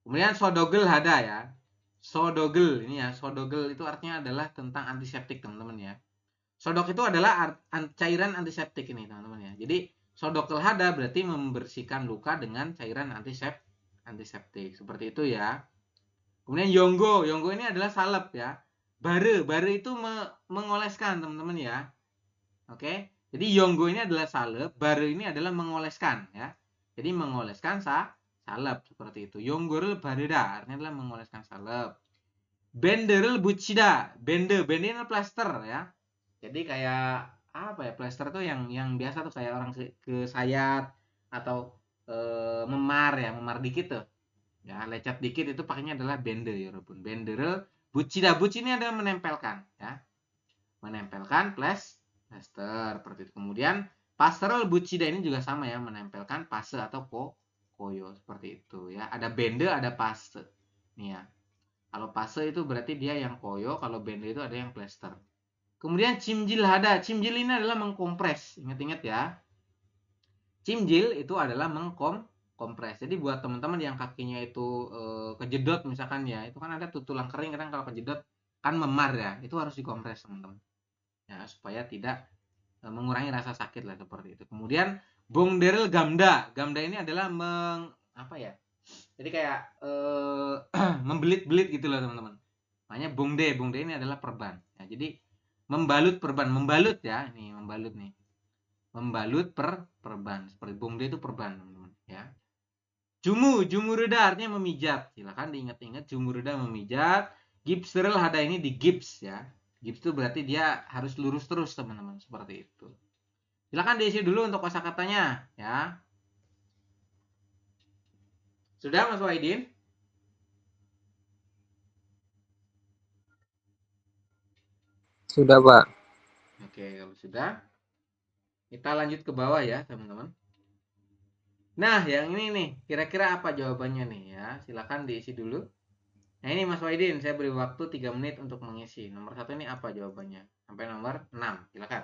Kemudian sodogel hada ya. Sodogel ini ya. Sodogel itu artinya adalah tentang antiseptik teman-teman ya. Sodok itu adalah cairan antiseptik ini teman-teman ya. Jadi sodogel hada berarti membersihkan luka dengan cairan antiseptik. Seperti itu ya. Kemudian yonggo ini adalah salep ya. Bare itu mengoleskan teman-teman ya. Oke. Jadi yonggo ini adalah salep, baru ini adalah mengoleskan ya. Jadi mengoleskan salep seperti itu. Yonggorul bareda artinya adalah mengoleskan salep. Benderul bucida, bende ini plaster ya. Jadi kayak apa ya, plaster tuh yang biasa tuh kayak orang ke sayat atau memar ya, memar dikit tuh. Ya, lecet dikit itu pakainya adalah bende ya, walaupun benderul bucida, buci ini adalah menempelkan ya. Menempelkan plaster seperti itu. Kemudian pastel bucida ini juga sama ya, menempelkan pase atau koyo seperti itu ya. Ada bende, ada pase. Nih ya. Kalau pase itu berarti dia yang koyo, kalau bende itu ada yang plaster. Kemudian cimjil hada. Cimjil ini adalah mengkompres. Ingat-ingat ya. Cimjil itu adalah mengkompres. Jadi buat teman-teman yang kakinya itu kejedot misalkan ya, itu kan ada tuh tulang kering kadang kalau kejedot kan memar ya. Itu harus dikompres teman-teman. Ya, supaya tidak mengurangi rasa sakit lah seperti itu. Kemudian bongderel gamda. Gamda ini adalah apa ya? Jadi kayak membelit-belit gitu loh teman-teman. Makanya bongde ini adalah perban. Ya, jadi membalut perban, membalut ya, ini membalut nih. Membalut perban. Seperti bongde itu perban, teman-teman, ya. Jumureda artinya memijat. Silakan diingat-ingat jumureda memijat. Gipserel hada ini di gips ya. Gips itu berarti dia harus lurus terus teman-teman, seperti itu. Silakan diisi dulu untuk kosakatanya ya. Sudah Mas Wahidin? Sudah, Pak. Oke, kalau sudah kita lanjut ke bawah ya, teman-teman. Nah, yang ini nih, kira-kira apa jawabannya nih ya? Silakan diisi dulu. Nah, ini Mas Wahidin, saya beri waktu 3 menit untuk mengisi. Nomor 1 ini apa jawabannya? Sampai nomor 6. Silakan.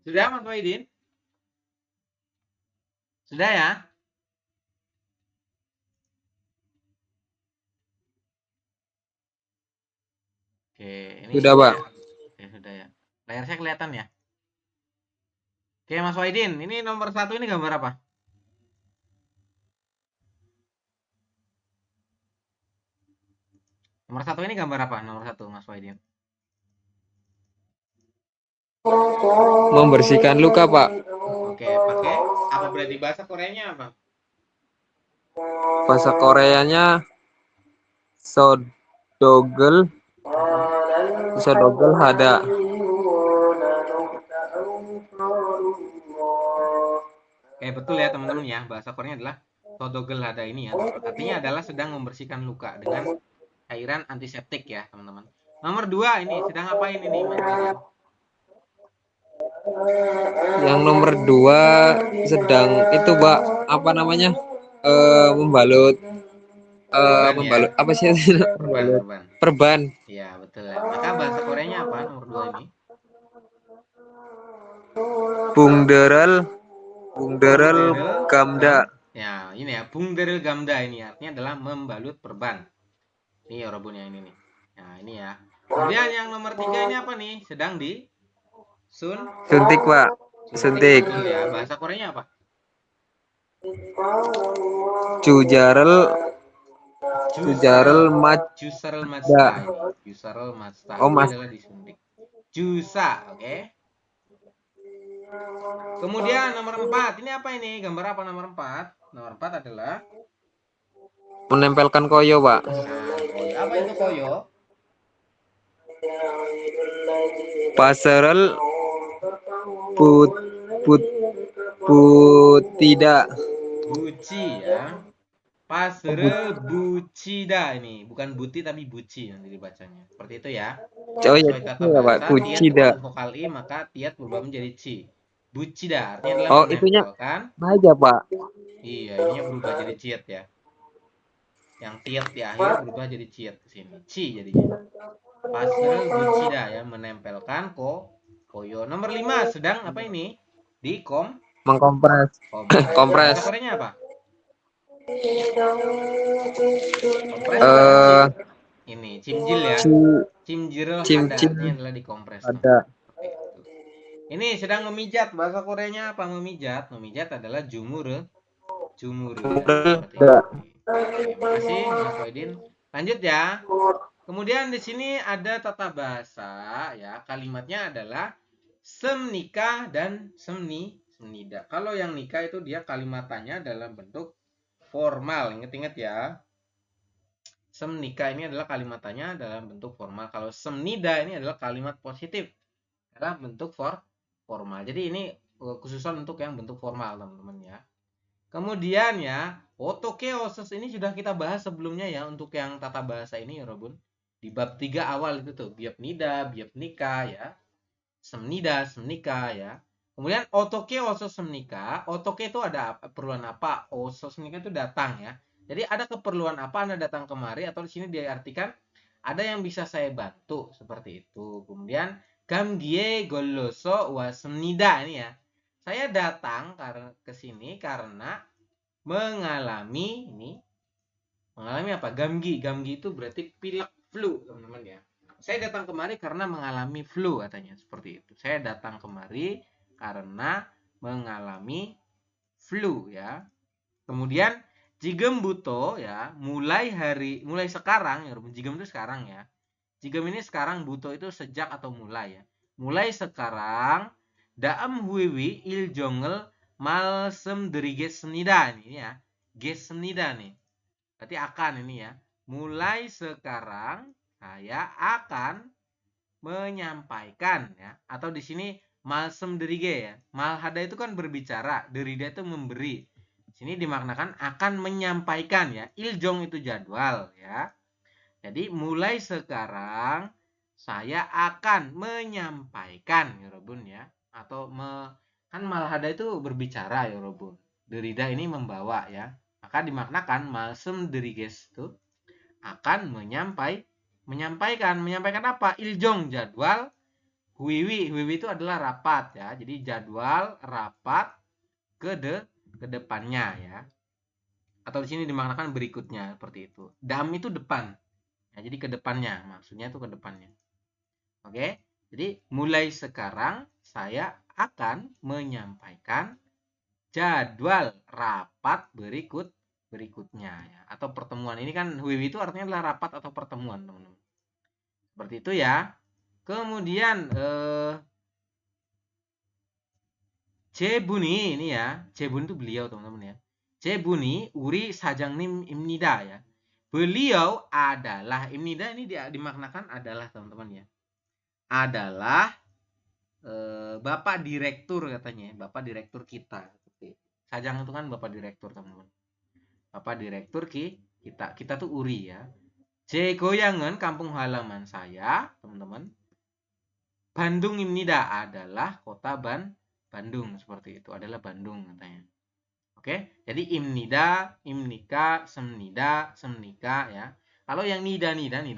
Sudah Mas Wahidin? Sudah ya? Oke, ini Sudah, Pak. Oke, sudah ya. Layar saya kelihatan ya? Oke, Mas Wahidin, ini nomor 1 ini gambar apa? Nomor 1 ini gambar apa? Nomor 1, Mas Wahidin. Membersihkan luka, Pak. Oke, pakai apa berarti bahasa Koreanya apa? Bahasa Koreanya sodogel, sodogel hada. Oke, betul ya teman-teman ya. Bahasa Koreanya adalah sodogel hada ini ya. Artinya adalah sedang membersihkan luka dengan cairan antiseptik ya, teman-teman. Nomor 2 ini sedang ngapain ini, Mas Wahidin? Yang nomor 2 sedang itu, Pak, apa namanya? Membalut Perban ya. membalut apa sih itu? Perban, Membalut perban. perban. Iya, betul ya. Maka bahasa Koreanya apa nomor 2 ini? Bungderel Bungderel gamda. Ya, ini ya, bungderel gamda ini artinya adalah membalut perban. Ini ya Robun yang ini nih. Nah, ini ya. Kemudian yang nomor 3 ini apa nih? Sedang di Suntik, Pak. suntik. Suntik. Betul ya. Bahasa Koreanya apa? Cujarel Jusarel. Mada. Jusarel Mazda ini. Jusarel Mazda. Oh, Ini Mas. adalah disuntik. Jusa, oke. Kemudian nomor 4. Ini apa ini? Gambar apa nomor 4? Nomor 4 adalah Menempelkan koyo, Pak. nah, koyo. Apa itu koyo? Pasarel put put putida. Buci ya. Pasrel bucida ini. Bukan buti tapi buci nanti dibacanya. Seperti itu ya. Oh ya, Sesuai kata itu ya, Pak. bahasa, tiat Kucida. dengan vokal i, maka tiat berubah menjadi ci. Bucida artinya adalah Oh, itunya menempelkan. aja, Pak. Iya, ininya berubah jadi ciat ya. Yang tiat di akhir berubah jadi ciat ke sini. Ci jadinya. Pasrel bucida ya, menempelkan koyo. Nomor 5 sedang apa ini? Di Mengkompres. kompres. Kompres. Bahasa Koreanya apa? Kompres apa cimcil? Ini cimjil ya. Cimjirel hada artinya adalah dikompres. Ada. Seperti itu. Ini sedang memijat. Bahasa Koreanya apa memijat? Memijat adalah jumure. Jumure ya. Seperti itu. Oke, makasih Mas Wahidin. Lanjut ya. Kemudian di sini ada tata bahasa ya. Kalimatnya adalah semnikah dan semnida. Kalau yang nikah itu dia kalimatannya dalam bentuk formal. Ingat-ingat ya. Semnikah ini adalah kalimatannya dalam bentuk formal. Kalau semnida ini adalah kalimat positif dalam bentuk formal. Jadi ini khususan untuk yang bentuk formal, teman-teman ya. Kemudian ya, otokeosos ini sudah kita bahas sebelumnya ya untuk yang tata bahasa ini ya, Robun. Di bab 3 awal itu tuh, biap nida, biap nikah ya. Semnida, semnika ya. Kemudian otoke osos semnika, otoke itu ada keperluan apa? Osos semnika itu datang ya. Jadi ada keperluan apa Anda datang kemari atau di sini diartikan ada yang bisa saya bantu seperti itu. Kemudian gamgie goloso wasemnida ini ya. Saya datang ke sini karena mengalami apa? Gamgi. Gamgi itu berarti pilek flu, teman-teman ya. Saya datang kemari karena mengalami flu katanya seperti itu. Saya datang kemari karena mengalami flu ya. Kemudian jigem buto ya, mulai sekarang ya, jigem itu sekarang ya. Jigem ini sekarang, buto itu sejak atau mulai ya. Mulai sekarang daam huiwi il jongel malsem dari gesnida ini ya. Gesnida nih. Berarti akan ini ya. Mulai sekarang saya akan menyampaikan ya, atau di sini malsem derige ya. Malhada itu kan berbicara, derida itu memberi. Sini dimaknakan akan menyampaikan ya. Iljong itu jadwal ya. Jadi mulai sekarang saya akan menyampaikan ya Robun ya, atau kan malhada itu berbicara ya Robun. Derida ini membawa ya. Maka dimaknakan malsem deriges itu akan menyampaikan apa? Iljong jadwal huiwi itu adalah rapat ya. Jadi jadwal rapat ke depannya ya. Atau di sini dimaknakan berikutnya seperti itu. Dam itu depan. Ya, jadi ke depannya, maksudnya itu ke depannya. Oke. Jadi mulai sekarang saya akan menyampaikan jadwal rapat berikutnya ya. Atau pertemuan. Ini kan huiwi itu artinya adalah rapat atau pertemuan, teman-teman. Seperti itu ya. Kemudian Cebuni ini ya. Cebuni itu beliau, teman-teman ya. Cebuni uri sajangnim imnida ya. Beliau adalah imnida ini dimaknakan adalah, teman-teman ya. Adalah Bapak Direktur katanya, Bapak Direktur kita. Sajang itu kan Bapak Direktur, teman-teman. Bapak Direktur kita tuh uri ya. Je goyangan kampung halaman saya, teman-teman. Bandung imnida adalah kota Bandung, seperti itu. Adalah Bandung katanya. Oke, jadi imnida, imnika, semnida, semnika ya. Kalau yang nida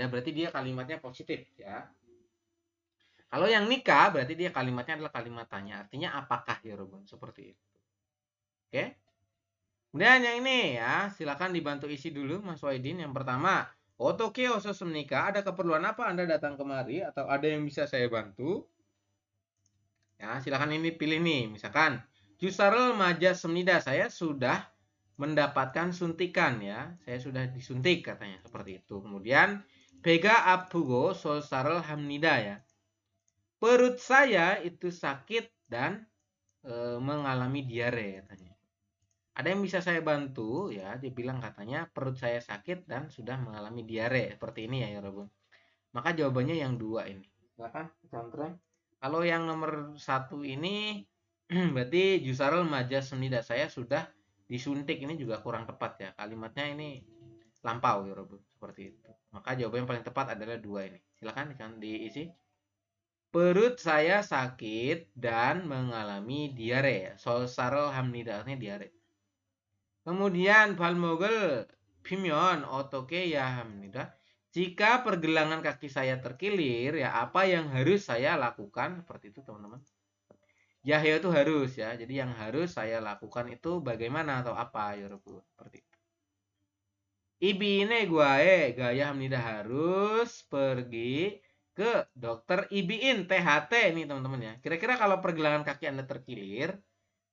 berarti dia kalimatnya positif ya. Kalau yang nikah berarti dia kalimatnya adalah kalimat tanya. Artinya apakah ya Robun? Seperti itu. Oke. Kemudian yang ini ya, silakan dibantu isi dulu Mas Waidin. Yang pertama, Otoke osos menikah, ada keperluan apa Anda datang kemari atau ada yang bisa saya bantu? Ya, silakan ini pilih nih. Misalkan, Jusarel Majas Semnida, saya sudah mendapatkan suntikan ya. Saya sudah disuntik katanya seperti itu. Kemudian, Bega Apugo Solsarel Hamnida ya. Perut saya itu sakit dan mengalami diare katanya. Ada yang bisa saya bantu ya, dia bilang katanya perut saya sakit dan sudah mengalami diare seperti ini ya Robun. Maka jawabannya yang dua ini. Silakan contoh. Kalau yang nomor satu ini berarti Jusarul Majas Semnida, saya sudah disuntik, ini juga kurang tepat ya. Kalimatnya ini lampau ya Robun, seperti itu. Maka jawaban yang paling tepat adalah dua ini. Silakan diisi. Perut saya sakit dan mengalami diare. Solsarul Hamnida artinya diare. Kemudian balmogel pimyon otoke ya hamnida. Jika pergelangan kaki saya terkilir, ya apa yang harus saya lakukan? Seperti itu teman-teman. Yahya itu harus ya. Jadi yang harus saya lakukan itu bagaimana atau apa ya Rabbu? Seperti itu. Ibi ini gaya hamnida harus pergi ke dokter IBIN THT nih teman-teman ya. Kira-kira kalau pergelangan kaki Anda terkilir,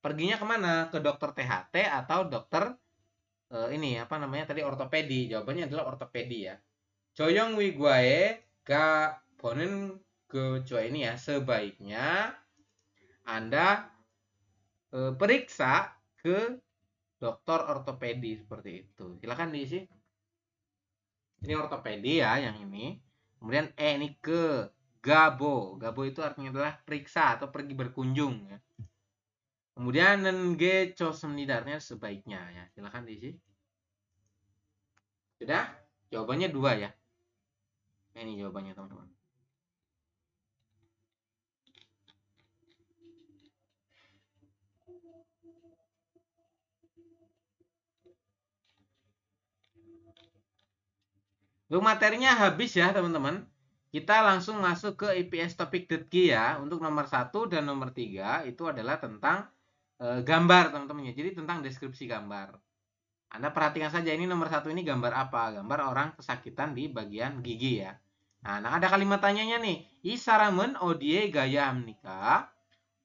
perginya kemana? Ke dokter THT atau dokter ini apa namanya tadi ortopedi? Jawabannya adalah ortopedi ya. Joyong wiguae ga bonen ke ini ya, sebaiknya Anda periksa ke dokter ortopedi seperti itu. Silakan diisi. Ini ortopedi ya yang ini. Kemudian ini ke gabo. Gabo itu artinya adalah periksa atau pergi berkunjung ya. Kemudian nge chosemnidarnya sebaiknya ya. Silakan diisi. Sudah? Jawabannya dua ya. Ini jawabannya teman-teman. Untuk materinya habis ya teman-teman. Kita langsung masuk ke IPS Topik Detki ya. Untuk nomor 1 dan nomor 3 itu adalah tentang gambar teman-teman ya. Jadi tentang deskripsi gambar. Anda perhatikan saja ini nomor 1 ini gambar apa? Gambar orang kesakitan di bagian gigi ya. Nah ada kalimat tanyanya nih. Isaramen odie gaya menikah.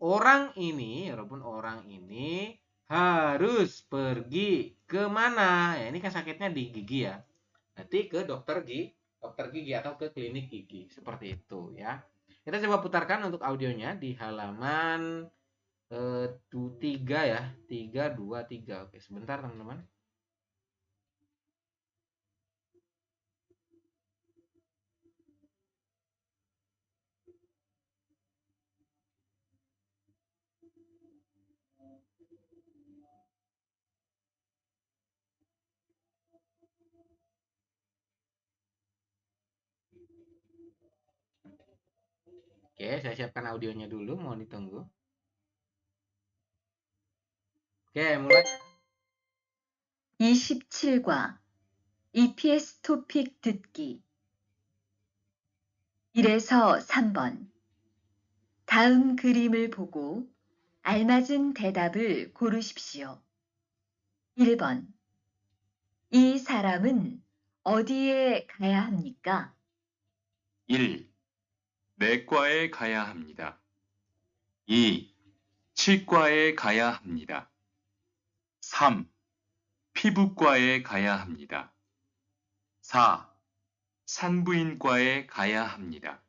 Orang ini, walaupun orang ini harus pergi ke mana? Ya ini kan sakitnya di gigi ya. Nanti ke dokter gigi atau ke klinik gigi seperti itu ya. Kita coba putarkan untuk audionya di halaman 3 ya, 323. Oke, sebentar teman-teman. Oke, saya siapkan audionya dulu, mohon ditunggu. Oke, mulai. 27과 EPS 토픽 듣기 1에서 3번 다음 그림을 보고 알맞은 대답을 고르십시오. 1번. 이 사람은 어디에 가야 합니까? 1. 내과에 가야 합니다. 2. 치과에 가야 합니다. 3. 피부과에 가야 합니다. 4. 산부인과에 가야 합니다.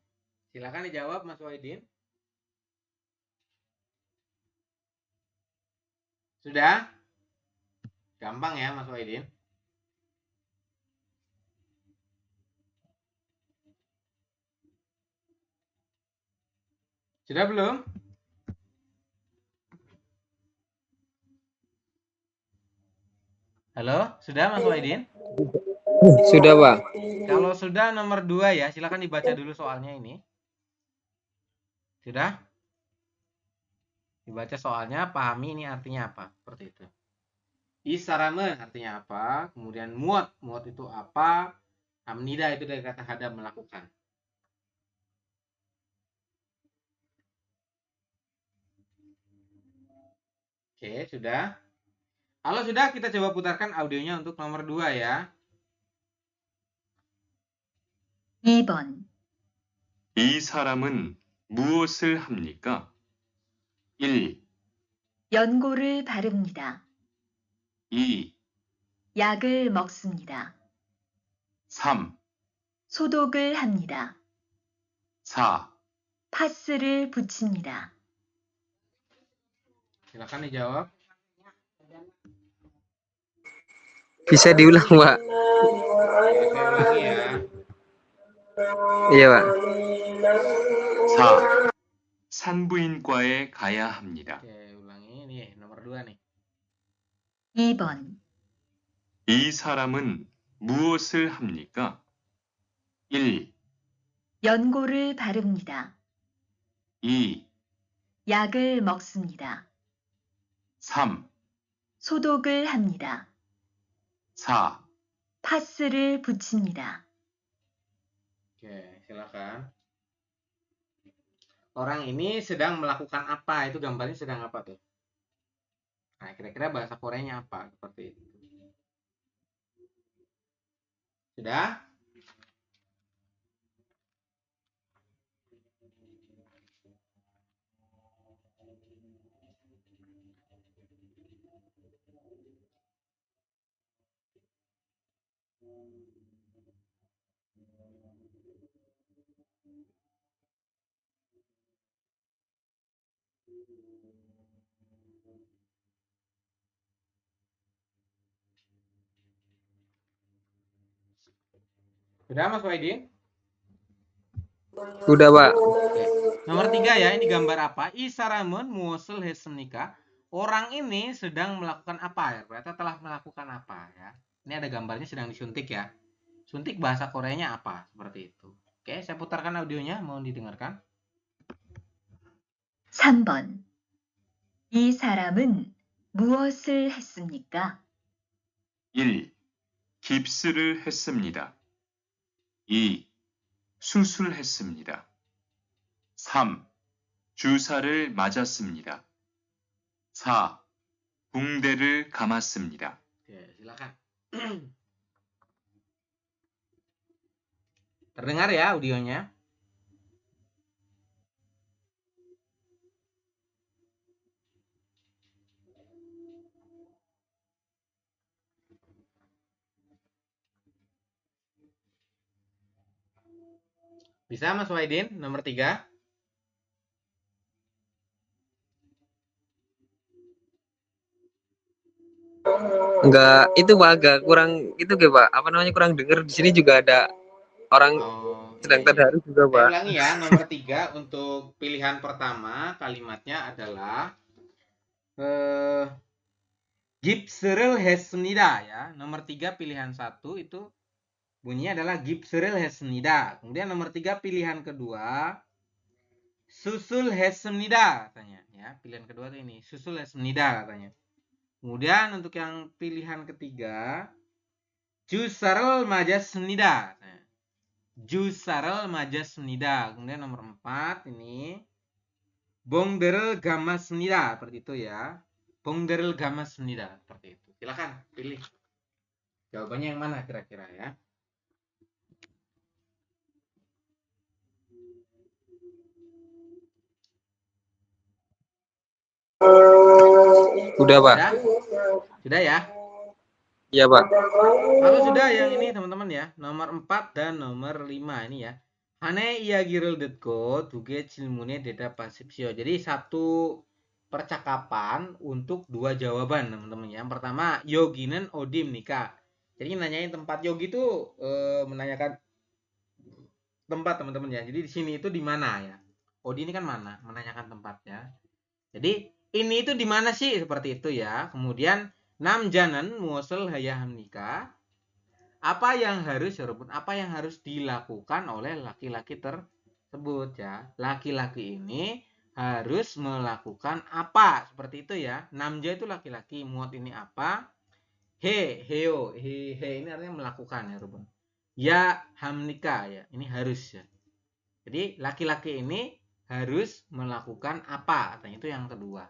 Silakan dijawab Mas Wahidin. Sudah? Gampang ya Mas Wahidin. Sudah belum? Halo, sudah Mas Wahidin? Sudah, Pak. Kalau sudah nomor 2 ya, silakan dibaca dulu soalnya ini. Sudah? Dibaca soalnya, pahami ini artinya apa. Seperti itu. Isaramen artinya apa? Kemudian muat. Muat itu apa? Hamnida itu dari kata hadam, melakukan. Oke, sudah. Kalau sudah, kita coba putarkan audionya untuk nomor 2 ya. 2번. 이 사람은 무엇을 합니까? 1. 연고를 바릅니다. 2. 약을 먹습니다. 3. 소독을 합니다. 4. 파스를 붙입니다. Silakan dijawab. Bisa diulang, Pak? Oke, saya ulangi ya. Iya, Pak. 4. 산부인과에 가야 합니다. Oke, ulangi nih, nomor 2 nih. 2번. 이 사람은 무엇을 합니까? 1. 연고를 바릅니다. 2. 약을 먹습니다. 3. 소독을 합니다. 4. 파스를 붙입니다. Oke, silakan. Orang ini sedang melakukan apa? Itu gambarnya sedang apa tuh? Nah, kira-kira bahasa Koreanya apa? Seperti itu. Sudah? Sudah Mas Wahidin? Udah, Pak. Oke. Nomor 3 ya, ini gambar apa? Isaramun muwasul hesnika. Orang ini sedang melakukan apa ya? Berarti telah melakukan apa ya? Ini ada gambarnya sedang disuntik ya. Suntik bahasa Koreanya apa? Seperti itu. Oke, saya putarkan audionya, mohon didengarkan. 3번. 이 사람은 무엇을 했습니까? 1. 깁스를 했습니다. 2. 수술했습니다. 3. 주사를 맞았습니다. 4. 붕대를 감았습니다. Oke, silakan. Terdengar ya audionya? Bisa Mas Wahidin, nomor 3? Enggak, itu Pak, agak kurang itu ke Pak. Apa namanya, kurang denger. Di sini juga ada orang Oh, sedang iya, iya. terharu juga, Saya Pak. ulangi ya, nomor 3 untuk pilihan pertama kalimatnya adalah Gipsril Hesnida ya. Nomor 3 pilihan 1 itu bunyinya adalah Gipsril Hesnida. Kemudian nomor 3 pilihan kedua Susul Hesnida katanya ya. Pilihan kedua tuh ini, Susul Hesnida katanya. Kemudian untuk yang pilihan ketiga Jusarel Majasnida katanya. Jusarel Majasnida. Kemudian nomor 4 ini 봉들을 감았습니다. seperti itu ya. 봉들을 감았습니다. seperti itu. Silakan pilih. Jawabannya yang mana kira-kira ya? Udah, Pak. Sudah? Sudah ya? Iya, Pak. Kalau sudah yang ini teman-teman ya, nomor 4 dan nomor 5 ini ya. Hane 이야기를 듣고 두 개 질문에 대답하십시오. Jadi satu percakapan untuk dua jawaban teman-teman ya. Yang pertama, 여기는 어디입니까? Jadi nanyain tempat. Yogi itu menanyakan tempat teman-teman ya. Jadi di sini itu di mana ya? Odi ini kan mana? Menanyakan tempatnya. Jadi ini itu di mana sih? Seperti itu ya. Kemudian namjanan muasal hayaham nikah. Apa yang harus dilakukan oleh laki-laki tersebut ya. Laki-laki ini harus melakukan apa? Seperti itu ya. Namja itu laki-laki, muat ini apa? Heo, he ini artinya melakukan ya, Ruben. Ya hamnika ya, ini harus ya. Jadi laki-laki ini harus melakukan apa? Katanya itu yang kedua.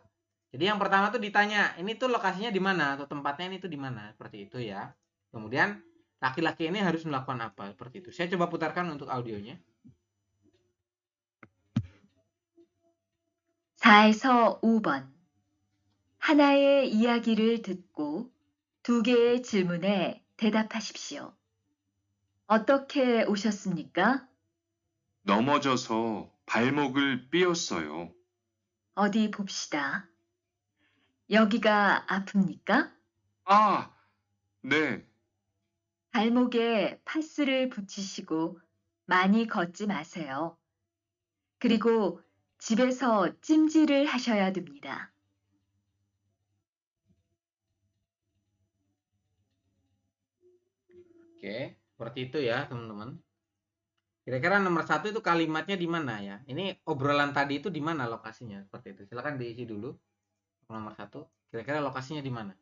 Jadi yang pertama tuh ditanya, ini tuh lokasinya di mana atau tempatnya ini tuh di mana? Seperti itu ya. Kemudian laki-laki ini harus melakukan apa? Seperti itu. Saya coba putarkan untuk audionya. 4에서 5번. 하나의 이야기를 듣고 두 개의 질문에 대답하십시오. 어떻게 오셨습니까? 넘어져서 발목을 삐었어요. 어디 봅시다. 여기가 아픕니까? 아, 네. 발목에 파스를 붙이시고 많이 걷지 마세요. 그리고 집에서 찜질을 하셔야 됩니다. Oke, seperti itu ya, teman-teman. Kira-kira nomor 1 itu kalimatnya di mana ya? Ini obrolan tadi itu di mana lokasinya? Seperti itu. Silakan diisi dulu. Nomor 1. Kira-kira lokasinya di mana?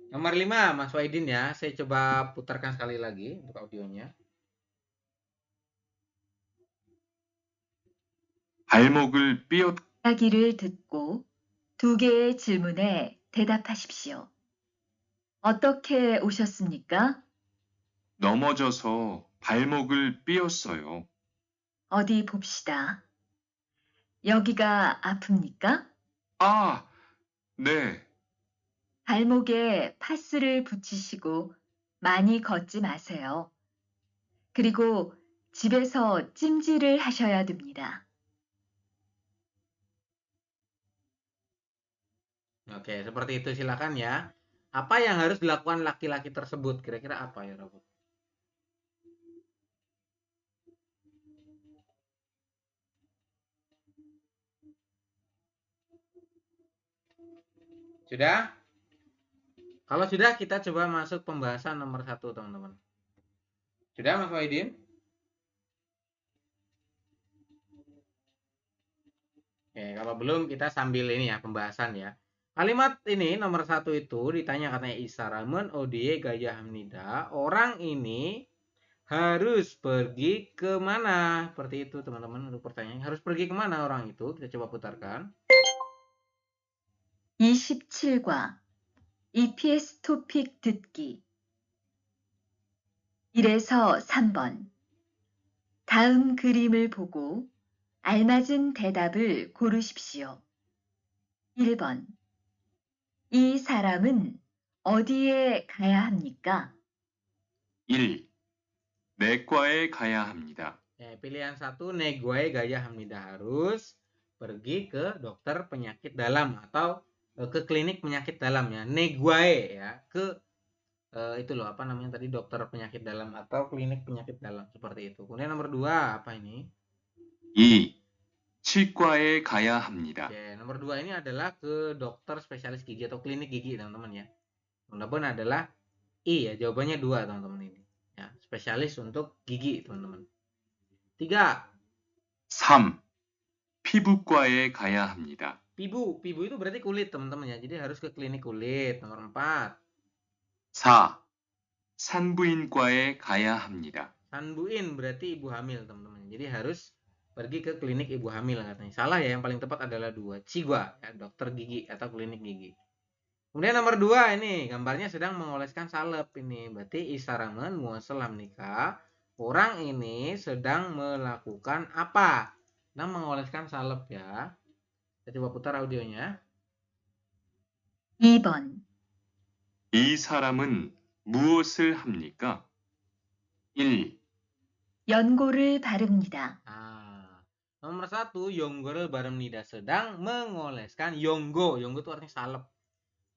Nomor 5, Mas Waidin ya. Saya coba putarkan sekali lagi untuk audionya. 발목을 삐었 이야기를 듣고 두 개의 질문에 대답하십시오. 어떻게 오셨습니까? 넘어져서 발목을 삐었어요. 어디 봅시다. 여기가 아픕니까? 아, 네. 발목에 파스를 붙이시고 많이 걷지 마세요. 그리고 집에서 찜질을 하셔야 됩니다. Oke, seperti itu silakan ya. Apa yang harus dilakukan laki-laki tersebut? Kira-kira apa ya, Robot? Sudah? Kalau sudah, kita coba masuk pembahasan nomor 1, teman-teman. Sudah, Mas Waidin? Oke, kalau belum kita sambil ini ya, pembahasan ya. Kalimat ini nomor 1 itu ditanya katanya Isaramen Odie Gaya Hamnida. Orang ini harus pergi kemana? Seperti itu teman-teman untuk pertanyaan. Harus pergi kemana orang itu? Kita coba putarkan. 27과 EPS 토픽 듣기 1에서 3번 다음 그림을 보고 알맞은 대답을 고르십시오. 1번 이 사람은 어디에 가야 합니까? 1. 내과에 가야 합니다. Pilihan 1, Negwae Gaya Hamnida harus pergi ke dokter penyakit dalam atau ke klinik penyakit dalam ya. Negwae ya, ke itu loh apa namanya tadi, dokter penyakit dalam atau klinik penyakit dalam, seperti itu. Kemudian nomor 2 apa ini? 2. 치과에 가야 합니다. Oke, nomor 2 ini adalah ke dokter spesialis gigi atau klinik gigi teman-teman ya. Nomor 2 adalah I ya, jawabannya 2 teman-teman ini. Ya, spesialis untuk gigi teman-teman. 3. 3. 피부과에 가야 합니다. Pibu itu berarti kulit teman-teman ya. Jadi harus ke klinik kulit. Nomor 4. 4. 산부인과에 가야 합니다. Sanbuin berarti ibu hamil teman-teman. Jadi harus pergi ke klinik ibu hamil katanya. Salah ya, yang paling tepat adalah 2. Cigua ya, dokter gigi atau klinik gigi. Kemudian nomor 2 ini gambarnya sedang mengoleskan salep ini. Berarti isaramen muasalam nikah. Orang ini sedang melakukan apa? Sedang mengoleskan salep ya. Kita coba putar audionya. 2번, 이 사람은 무엇을 합니까? 1. 연고를 바릅니다. Nomor 1, yonggol barem nida sedang mengoleskan yonggo. Yonggo itu artinya salep.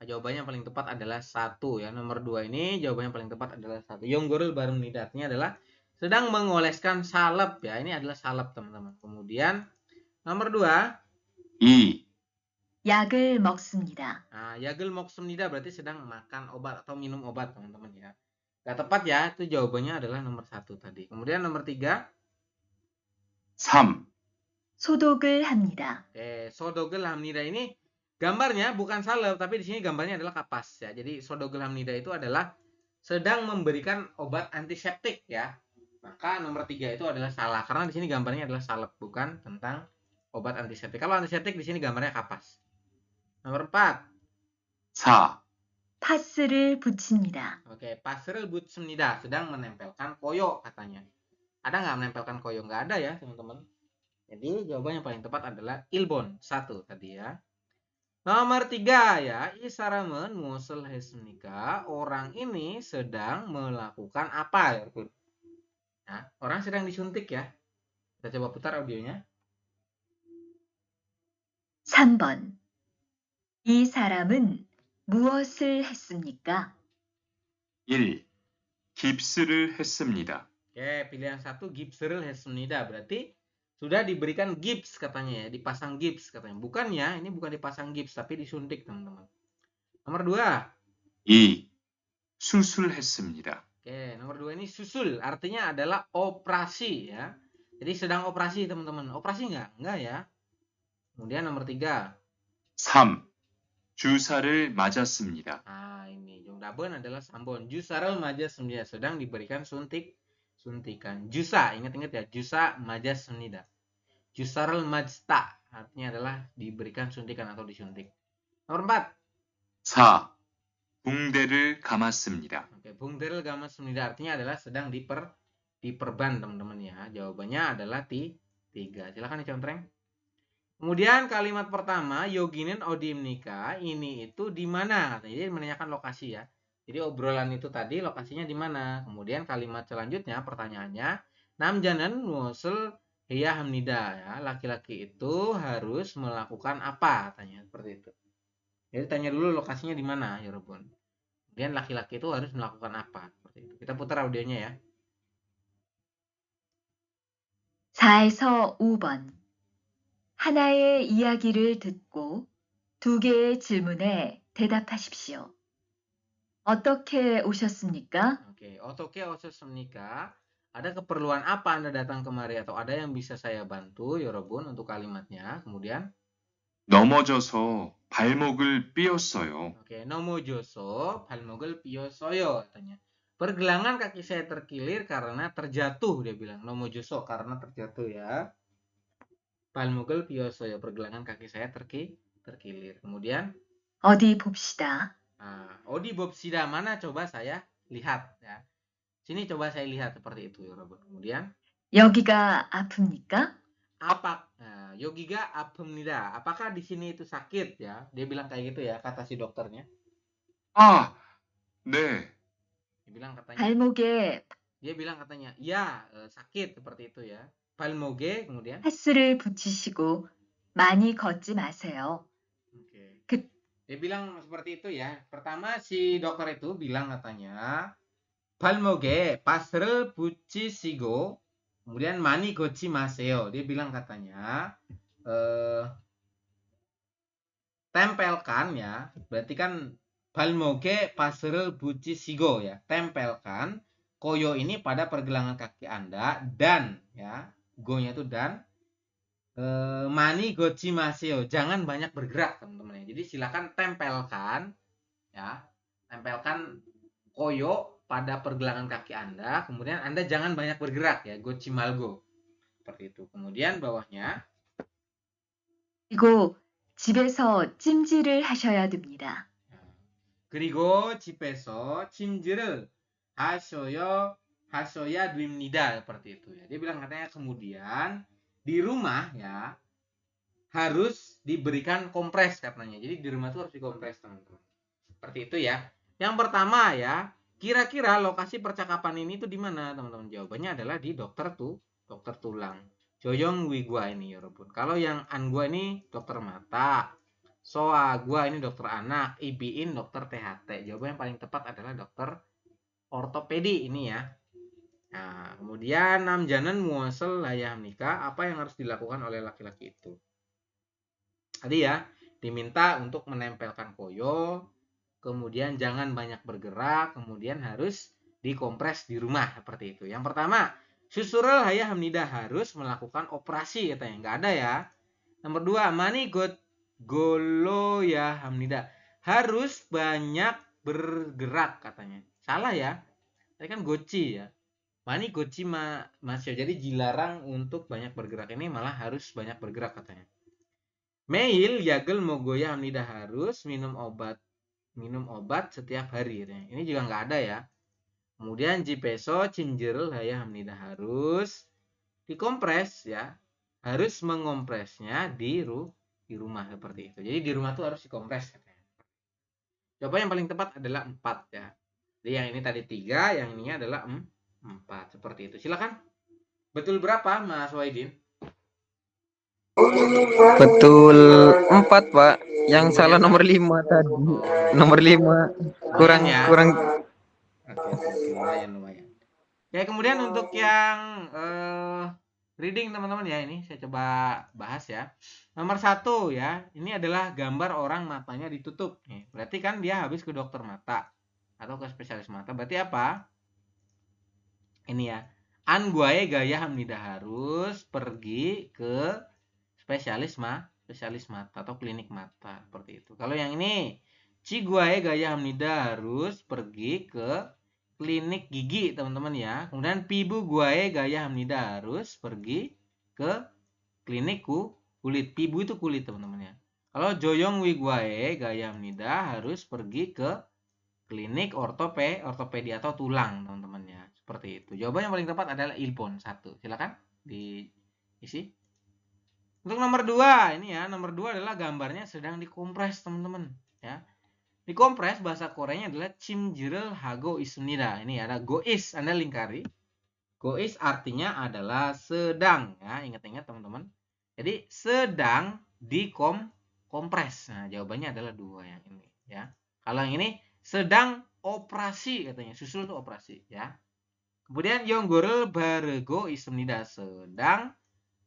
Nah, jawabannya paling tepat adalah 1 ya. Nomor 2 ini jawabannya paling tepat adalah 1. Yonggol barem nida artinya adalah sedang mengoleskan salep ya. Ini adalah salep teman-teman. Kemudian nomor 2, 2. 약을 먹습니다. yagel moksumnida berarti sedang makan obat atau minum obat teman-teman ya. Gak tepat ya, itu jawabannya adalah nomor 1 tadi. Kemudian nomor 3, 3. 소독을 합니다. sodogel hamnida ini gambarnya bukan salep, tapi di sini gambarnya adalah kapas ya. Jadi sodogel hamnida itu adalah sedang memberikan obat antiseptik ya. Maka nomor 3 itu adalah salah karena di sini gambarnya adalah salep, bukan tentang obat antiseptik. Kalau antiseptik di sini gambarnya kapas. Nomor 4. 4. 파스를 붙입니다. Oke, pasrel butsemnida sedang menempelkan koyo katanya. Ada nggak menempelkan koyo? Nggak ada ya teman-teman. Jadi jawaban yang paling tepat adalah ilbon 1 tadi ya. Nomor 3 ya, isaramen musel hesnika. Orang ini sedang melakukan apa ya? Nah, orang sedang disuntik ya. Kita coba putar audionya. 3번, 이 사람은 무엇을 했습니까? 1. 깁스를 했습니다. Oke, pilihan 1 gipseril hesmnida berarti sudah diberikan gips katanya ya, dipasang gips katanya. Bukan ya, ini bukan dipasang gips tapi disuntik teman-teman. Nomor 2. 2. 수술했습니다. Oke, nomor 2 ini susul artinya adalah operasi ya. Jadi sedang operasi teman-teman. Operasi nggak? Nggak ya. Kemudian nomor 3. 3. 주사를 맞았습니다. Ini jumdabon adalah sambon. Jusarel majas semnida sedang diberikan suntikan. Jusa, ingat-ingat ya, jusa majas semnida. Jusarel majsta artinya adalah diberikan suntikan atau disuntik. Nomor 4. 4. 붕대를 감았습니다. Oke, bungderel gamas semnida artinya adalah sedang diperban teman-teman ya. Jawabannya adalah 3. Silakan dicontreng. Kemudian kalimat pertama, Yoginen Odim nikah, ini itu di mana? Jadi menanyakan lokasi ya. Jadi obrolan itu tadi lokasinya di mana? Kemudian kalimat selanjutnya pertanyaannya, Namjanan musul hiya hamnida ya. Laki-laki itu harus melakukan apa? Tanya seperti itu. Jadi tanya dulu lokasinya di mana, ya Robon. Kemudian laki-laki itu harus melakukan apa? Seperti itu. Kita putar audionya ya. 4에서 5번. 하나의 이야기를 듣고 2개의 질문에 대답하십시오. 어떻게 오셨습니까? Oke, otoke o셨습니까? Ada keperluan apa Anda datang kemari atau ada yang bisa saya bantu, Yorobun, untuk kalimatnya? Kemudian, 넘어져서 발목을 삐었어요. oke, nomojoso 발목을 삐었어요 katanya. Pergelangan kaki saya terkilir karena terjatuh, dia bilang. Nomojoso karena terjatuh ya. 발목을 삐었어요. Pergelangan kaki saya terkilir. Kemudian, 어디 봅시다. Odi bobsida mana coba saya lihat ya. Sini coba saya lihat seperti itu, Yorobun. Kemudian, 여기가 아픕니까? yogiga apemnida. Apakah di sini itu sakit ya? Dia bilang kayak gitu ya, kata si dokternya. 아, 네. Dia bilang katanya, ya sakit seperti itu ya. Palmoge, kemudian. 파스를 붙이시고 많이 걷지 마세요. Oke. Dia bilang seperti itu ya. Pertama si dokter itu bilang katanya, palmoge pasrel 붙이시고 kemudian 많이 걷지 마세요. Dia bilang katanya, tempelkan ya. Berarti kan 발목에 밭을 붙이시고 ya, tempelkan koyo ini pada pergelangan kaki Anda dan ya, go-nya itu dan mani gochi maseo, jangan banyak bergerak teman-teman ya. Jadi silakan tempelkan ya, tempelkan koyo pada pergelangan kaki Anda, kemudian Anda jangan banyak bergerak ya, gochi malgo. Seperti itu. Kemudian bawahnya 그리고 집에서 찜질을 하셔야 됩니다. 그리고 집에서 침질을 하셔야 됩니다. Seperti itu ya. Dia bilang katanya kemudian di rumah ya harus diberikan kompres katanya. Jadi di rumah tuh harus dikompres teman-teman. Seperti itu ya. Yang pertama ya, kira-kira lokasi percakapan ini tuh di mana teman-teman? Jawabannya adalah di dokter tulang. Joyong wi gua ini ya Robun. Kalau yang an gua ini dokter mata. Soa gua ini dokter anak, Ibiin dokter THT. Jawaban yang paling tepat adalah dokter ortopedi ini ya. Nah, kemudian namjanan muasal layah nikah, apa yang harus dilakukan oleh laki-laki itu? Tadi ya, diminta untuk menempelkan koyo, kemudian jangan banyak bergerak, kemudian harus dikompres di rumah seperti itu. Yang pertama, susurul hayah hamnidah harus melakukan operasi katanya. Nggak ada ya. Nomor dua, mani golo ya hamnida harus banyak bergerak katanya. Salah ya. Tadi kan goci ya. Mani goci masih jadi dilarang untuk banyak bergerak, ini malah harus banyak bergerak katanya. Mail yagel mogoya hamnida harus minum obat setiap hari katanya. Ini juga nggak ada ya. Kemudian jipeso cinjerel hayah hamnida harus dikompres ya. Harus mengompresnya di rumah seperti itu. Jadi di rumah tuh harus dikompres katanya. Jawaban yang paling tepat adalah 4 ya. Jadi yang ini tadi 3, yang ini adalah 4 seperti itu. Silakan. Betul berapa Mas Waidin? Betul 4, Pak. Yang Betul salah banyak, nomor Pak. 5 tadi. Oh, iya. Nomor 5 Lumayan kurang ya. kurang Oke. Lumayan. Ya, kemudian untuk yang reading teman-teman ya, ini saya coba bahas ya. Nomor 1 ya, ini adalah gambar orang matanya ditutup. Nih, berarti kan dia habis ke dokter mata atau ke spesialis mata. Berarti apa? Ini ya. An guae gaya hamnida harus pergi ke spesialis mata atau klinik mata seperti itu. Kalau yang ini, Ci guae gaya hamnida harus pergi ke klinik gigi teman-teman ya. Kemudian pibu guae gaya hamnida harus pergi ke klinik kulit. Pibu itu kulit teman-teman ya. Kalau joyong wi guae gaya hamnida harus pergi ke klinik ortopedi atau tulang teman-teman ya. Seperti itu. Jawaban yang paling tepat adalah ilpon 1. Silakan diisi. Untuk nomor 2 ini ya, nomor 2 adalah gambarnya sedang dikompres teman-teman ya. Dikompres bahasa Koreanya adalah chimjirel hago isnida. Ini ada gois, Anda lingkari. Gois artinya adalah sedang ya, ingat-ingat teman-teman. Jadi sedang dikompres. Nah, jawabannya adalah 2 yang ini ya. Kalau yang ini sedang operasi katanya, susul itu operasi ya. Kemudian yonggorel barego isnida sedang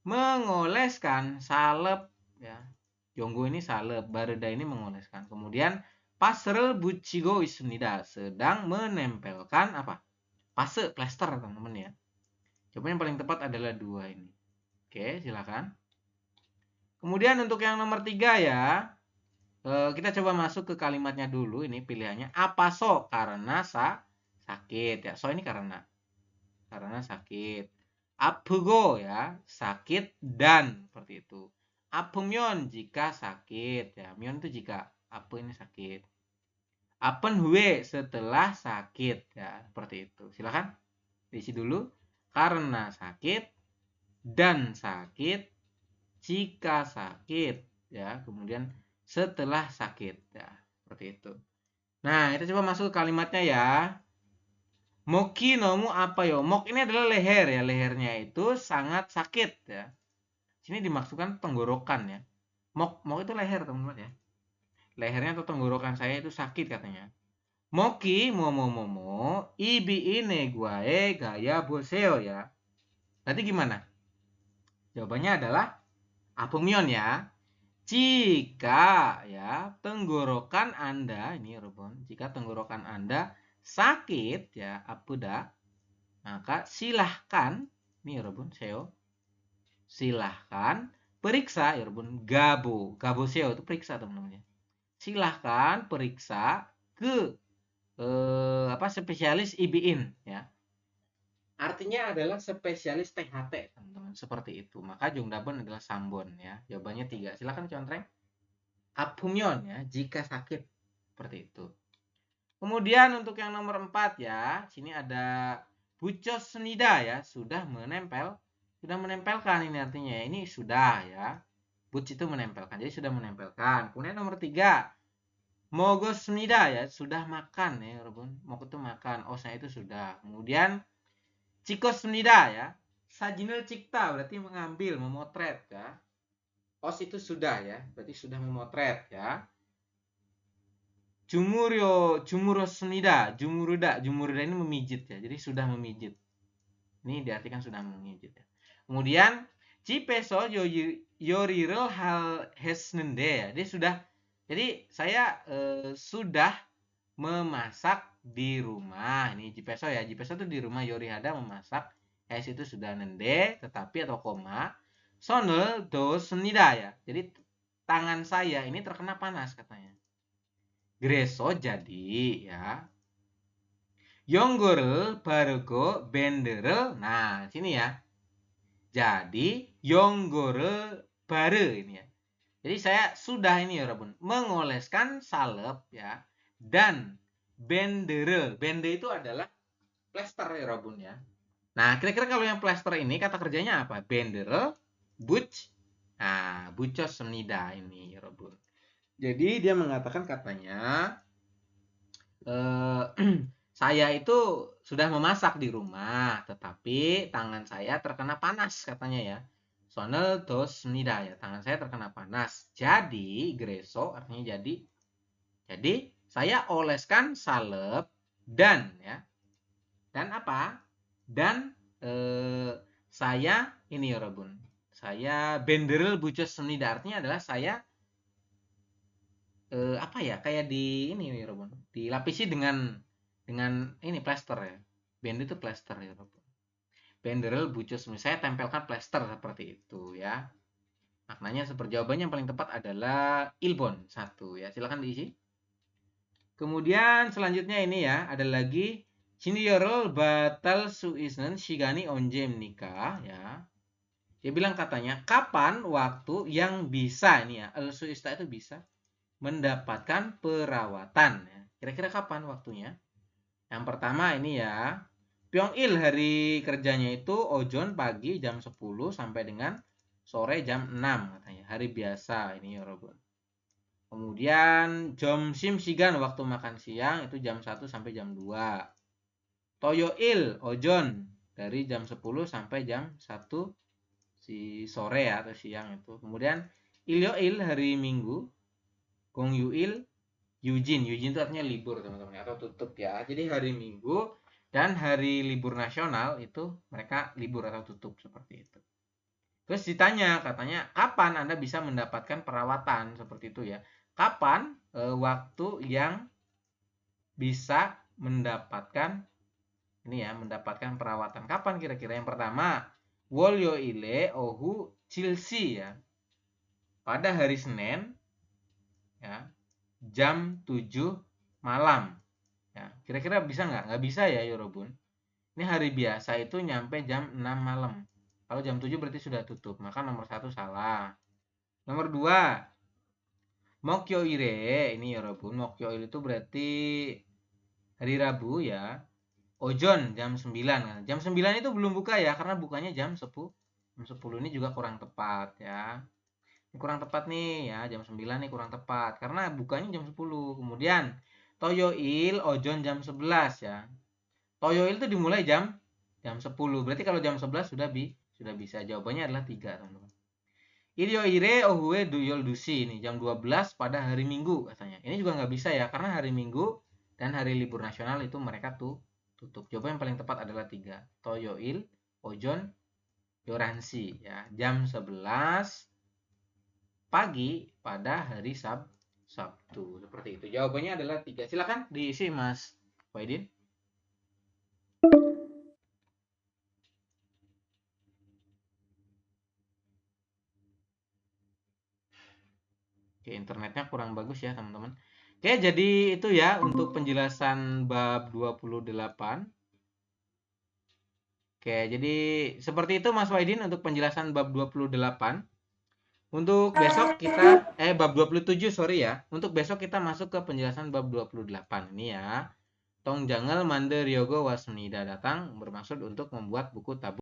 mengoleskan salep ya. Yonggo ini salep, bareda ini mengoleskan. Kemudian pasrel bucigo isnida sedang menempelkan apa? Pase, plester teman-teman ya. Jawaban yang paling tepat adalah 2 ini. Oke, silakan. Kemudian untuk yang nomor 3 ya, kita coba masuk ke kalimatnya dulu. Ini pilihannya apa so? Karena sakit ya. So ini karena sakit. Apugo ya, sakit dan seperti itu. Apumyon jika sakit ya. Myon itu jika, apu ini sakit. Apen hue setelah sakit ya, seperti itu. Silakan diisi dulu. Karena sakit dan sakit, jika sakit ya, kemudian setelah sakit ya, seperti itu. Nah, kita coba masuk ke kalimatnya ya. Moki nomu apa yo? Mok ini adalah leher ya. Lehernya itu sangat sakit ya. Sini dimaksudkan tenggorokan ya. Mok itu leher teman-teman ya. Lehernya atau tenggorokan saya itu sakit katanya. Moki momo ibi ine guae gaya boseo ya. Berarti gimana? Jawabannya adalah apumyon ya. Jika ya tenggorokan Anda ini Robon, jika tenggorokan Anda sakit ya apuda, maka silahkan nih Robon seo, silahkan periksa ya Robon gabo seo itu periksa teman-teman ya. Silahkan periksa ke spesialis IBIN ya. Artinya adalah spesialis THT teman-teman, seperti itu. Maka Jongdabon adalah Sambon ya. Jawabannya 3. Silakan contreng. Apumyon ya, jika sakit seperti itu. Kemudian untuk yang nomor 4 ya, sini ada bucos senida ya, sudah menempelkan ini artinya ya. Ini sudah ya. Buc itu menempelkan, jadi sudah menempelkan. Kemudian nomor 3, mogos senida ya, sudah makan ya, Mogos itu makan, osnya itu sudah. Kemudian cikos senida ya, sajinil cikta berarti mengambil, memotret ya. Os itu sudah ya, berarti sudah memotret ya. Jumuros senida, jumuruda ini memijit ya, jadi sudah memijit. Ini diartikan sudah memijit ya. Kemudian cipeso yorirel hal hesnende ya, dia sudah. Jadi saya sudah memasak di rumah. Ini jipeso ya, jipeso itu di rumah, yorihada memasak, es itu sudah nende, tetapi atau koma, sonel dos senida ya. Jadi tangan saya ini terkena panas katanya. Greso jadi ya. Yonggorel bargo benderel. Nah, sini ya. Jadi yonggorel bare ini ya. Jadi saya sudah ini ya, Rabun, mengoleskan salep ya dan benderel. Bende itu adalah plester ya, Rabun ya. Nah, kira-kira kalau yang plester ini kata kerjanya apa? Benderel, buc. Nah, bucos senida ini ya, Rabun. Jadi dia mengatakan katanya saya itu sudah memasak di rumah, tetapi tangan saya terkena panas katanya ya. Sonel dos nida ya, tangan saya terkena panas. Jadi greso artinya jadi. Jadi saya oleskan salep dan ya. Dan apa? Dan saya ini ya Robun. Saya benderel bucos nida artinya adalah saya apa ya? Kayak di ini ya Robun. Dilapisi dengan ini plester ya. Band itu plester ya Robun. Benderel bucos, saya tempelkan plester seperti itu ya. Maknanya seperti jawabannya yang paling tepat adalah Ilbon 1 ya. Silakan diisi. Kemudian selanjutnya ini ya, ada lagi Shinryorol batal suisnen shigani onjem nikah ya. Dia bilang katanya kapan waktu yang bisa ini ya, el suista itu bisa mendapatkan perawatan ya. Kira-kira kapan waktunya? Yang pertama ini ya, Pyongil hari kerjanya itu ojon pagi jam 10 sampai dengan sore jam 6 katanya. Hari biasa ini ya Robon. Kemudian jomsim sigan waktu makan siang itu jam 1 sampai jam 2. Toyoil ojon dari jam 10 sampai jam 1 si sore ya atau siang itu. Kemudian ilyoil hari Minggu. Gongyuil Yujin itu artinya libur teman-teman atau tutup ya. Jadi hari Minggu dan hari libur nasional itu mereka libur atau tutup seperti itu. Terus ditanya katanya kapan Anda bisa mendapatkan perawatan seperti itu ya. Kapan waktu yang bisa mendapatkan ini ya, mendapatkan perawatan. Kapan kira-kira? Yang pertama, wolyo ile ohu chilsi ya. Pada hari Senin ya, jam 7 malam. Ya, kira-kira bisa nggak? Nggak bisa ya, Yorobun. Ini hari biasa itu nyampe jam 6 malam. Kalau jam 7 berarti sudah tutup. Maka nomor 1 salah. Nomor 2, Mokyo Ire. Ini Yorobun. Mokyo Ire itu berarti hari Rabu ya. Ojon jam 9. Jam 9 itu belum buka ya. Karena bukanya jam 10. Jam 10 ini juga kurang tepat ya. Ini kurang tepat nih ya. Jam 9 nih kurang tepat. Karena bukanya jam 10. Kemudian Toyoil ojon jam 11 ya. Toyoil itu dimulai jam 10. Berarti kalau jam 11 sudah bisa. Jawabannya adalah 3, teman-teman. Ilyoire ohue duyol dusi ini jam 12 pada hari Minggu katanya. Ini juga nggak bisa ya karena hari Minggu dan hari libur nasional itu mereka tutup. Jawaban yang paling tepat adalah 3. Toyoil ojon yoransi ya. Jam 11 pagi pada hari Sabtu. Seperti itu. Jawabannya adalah 3. Silakan diisi Mas Waidin. Oke, internetnya kurang bagus ya, teman-teman. Oke, jadi itu ya untuk penjelasan bab 28. Oke, jadi seperti itu Mas Waidin untuk penjelasan bab 28. Untuk besok kita bab 27 sorry ya. Untuk besok kita masuk ke penjelasan bab 28 ini ya. Tong jangal mande ryogo wasmnida datang bermaksud untuk membuat buku tabungan.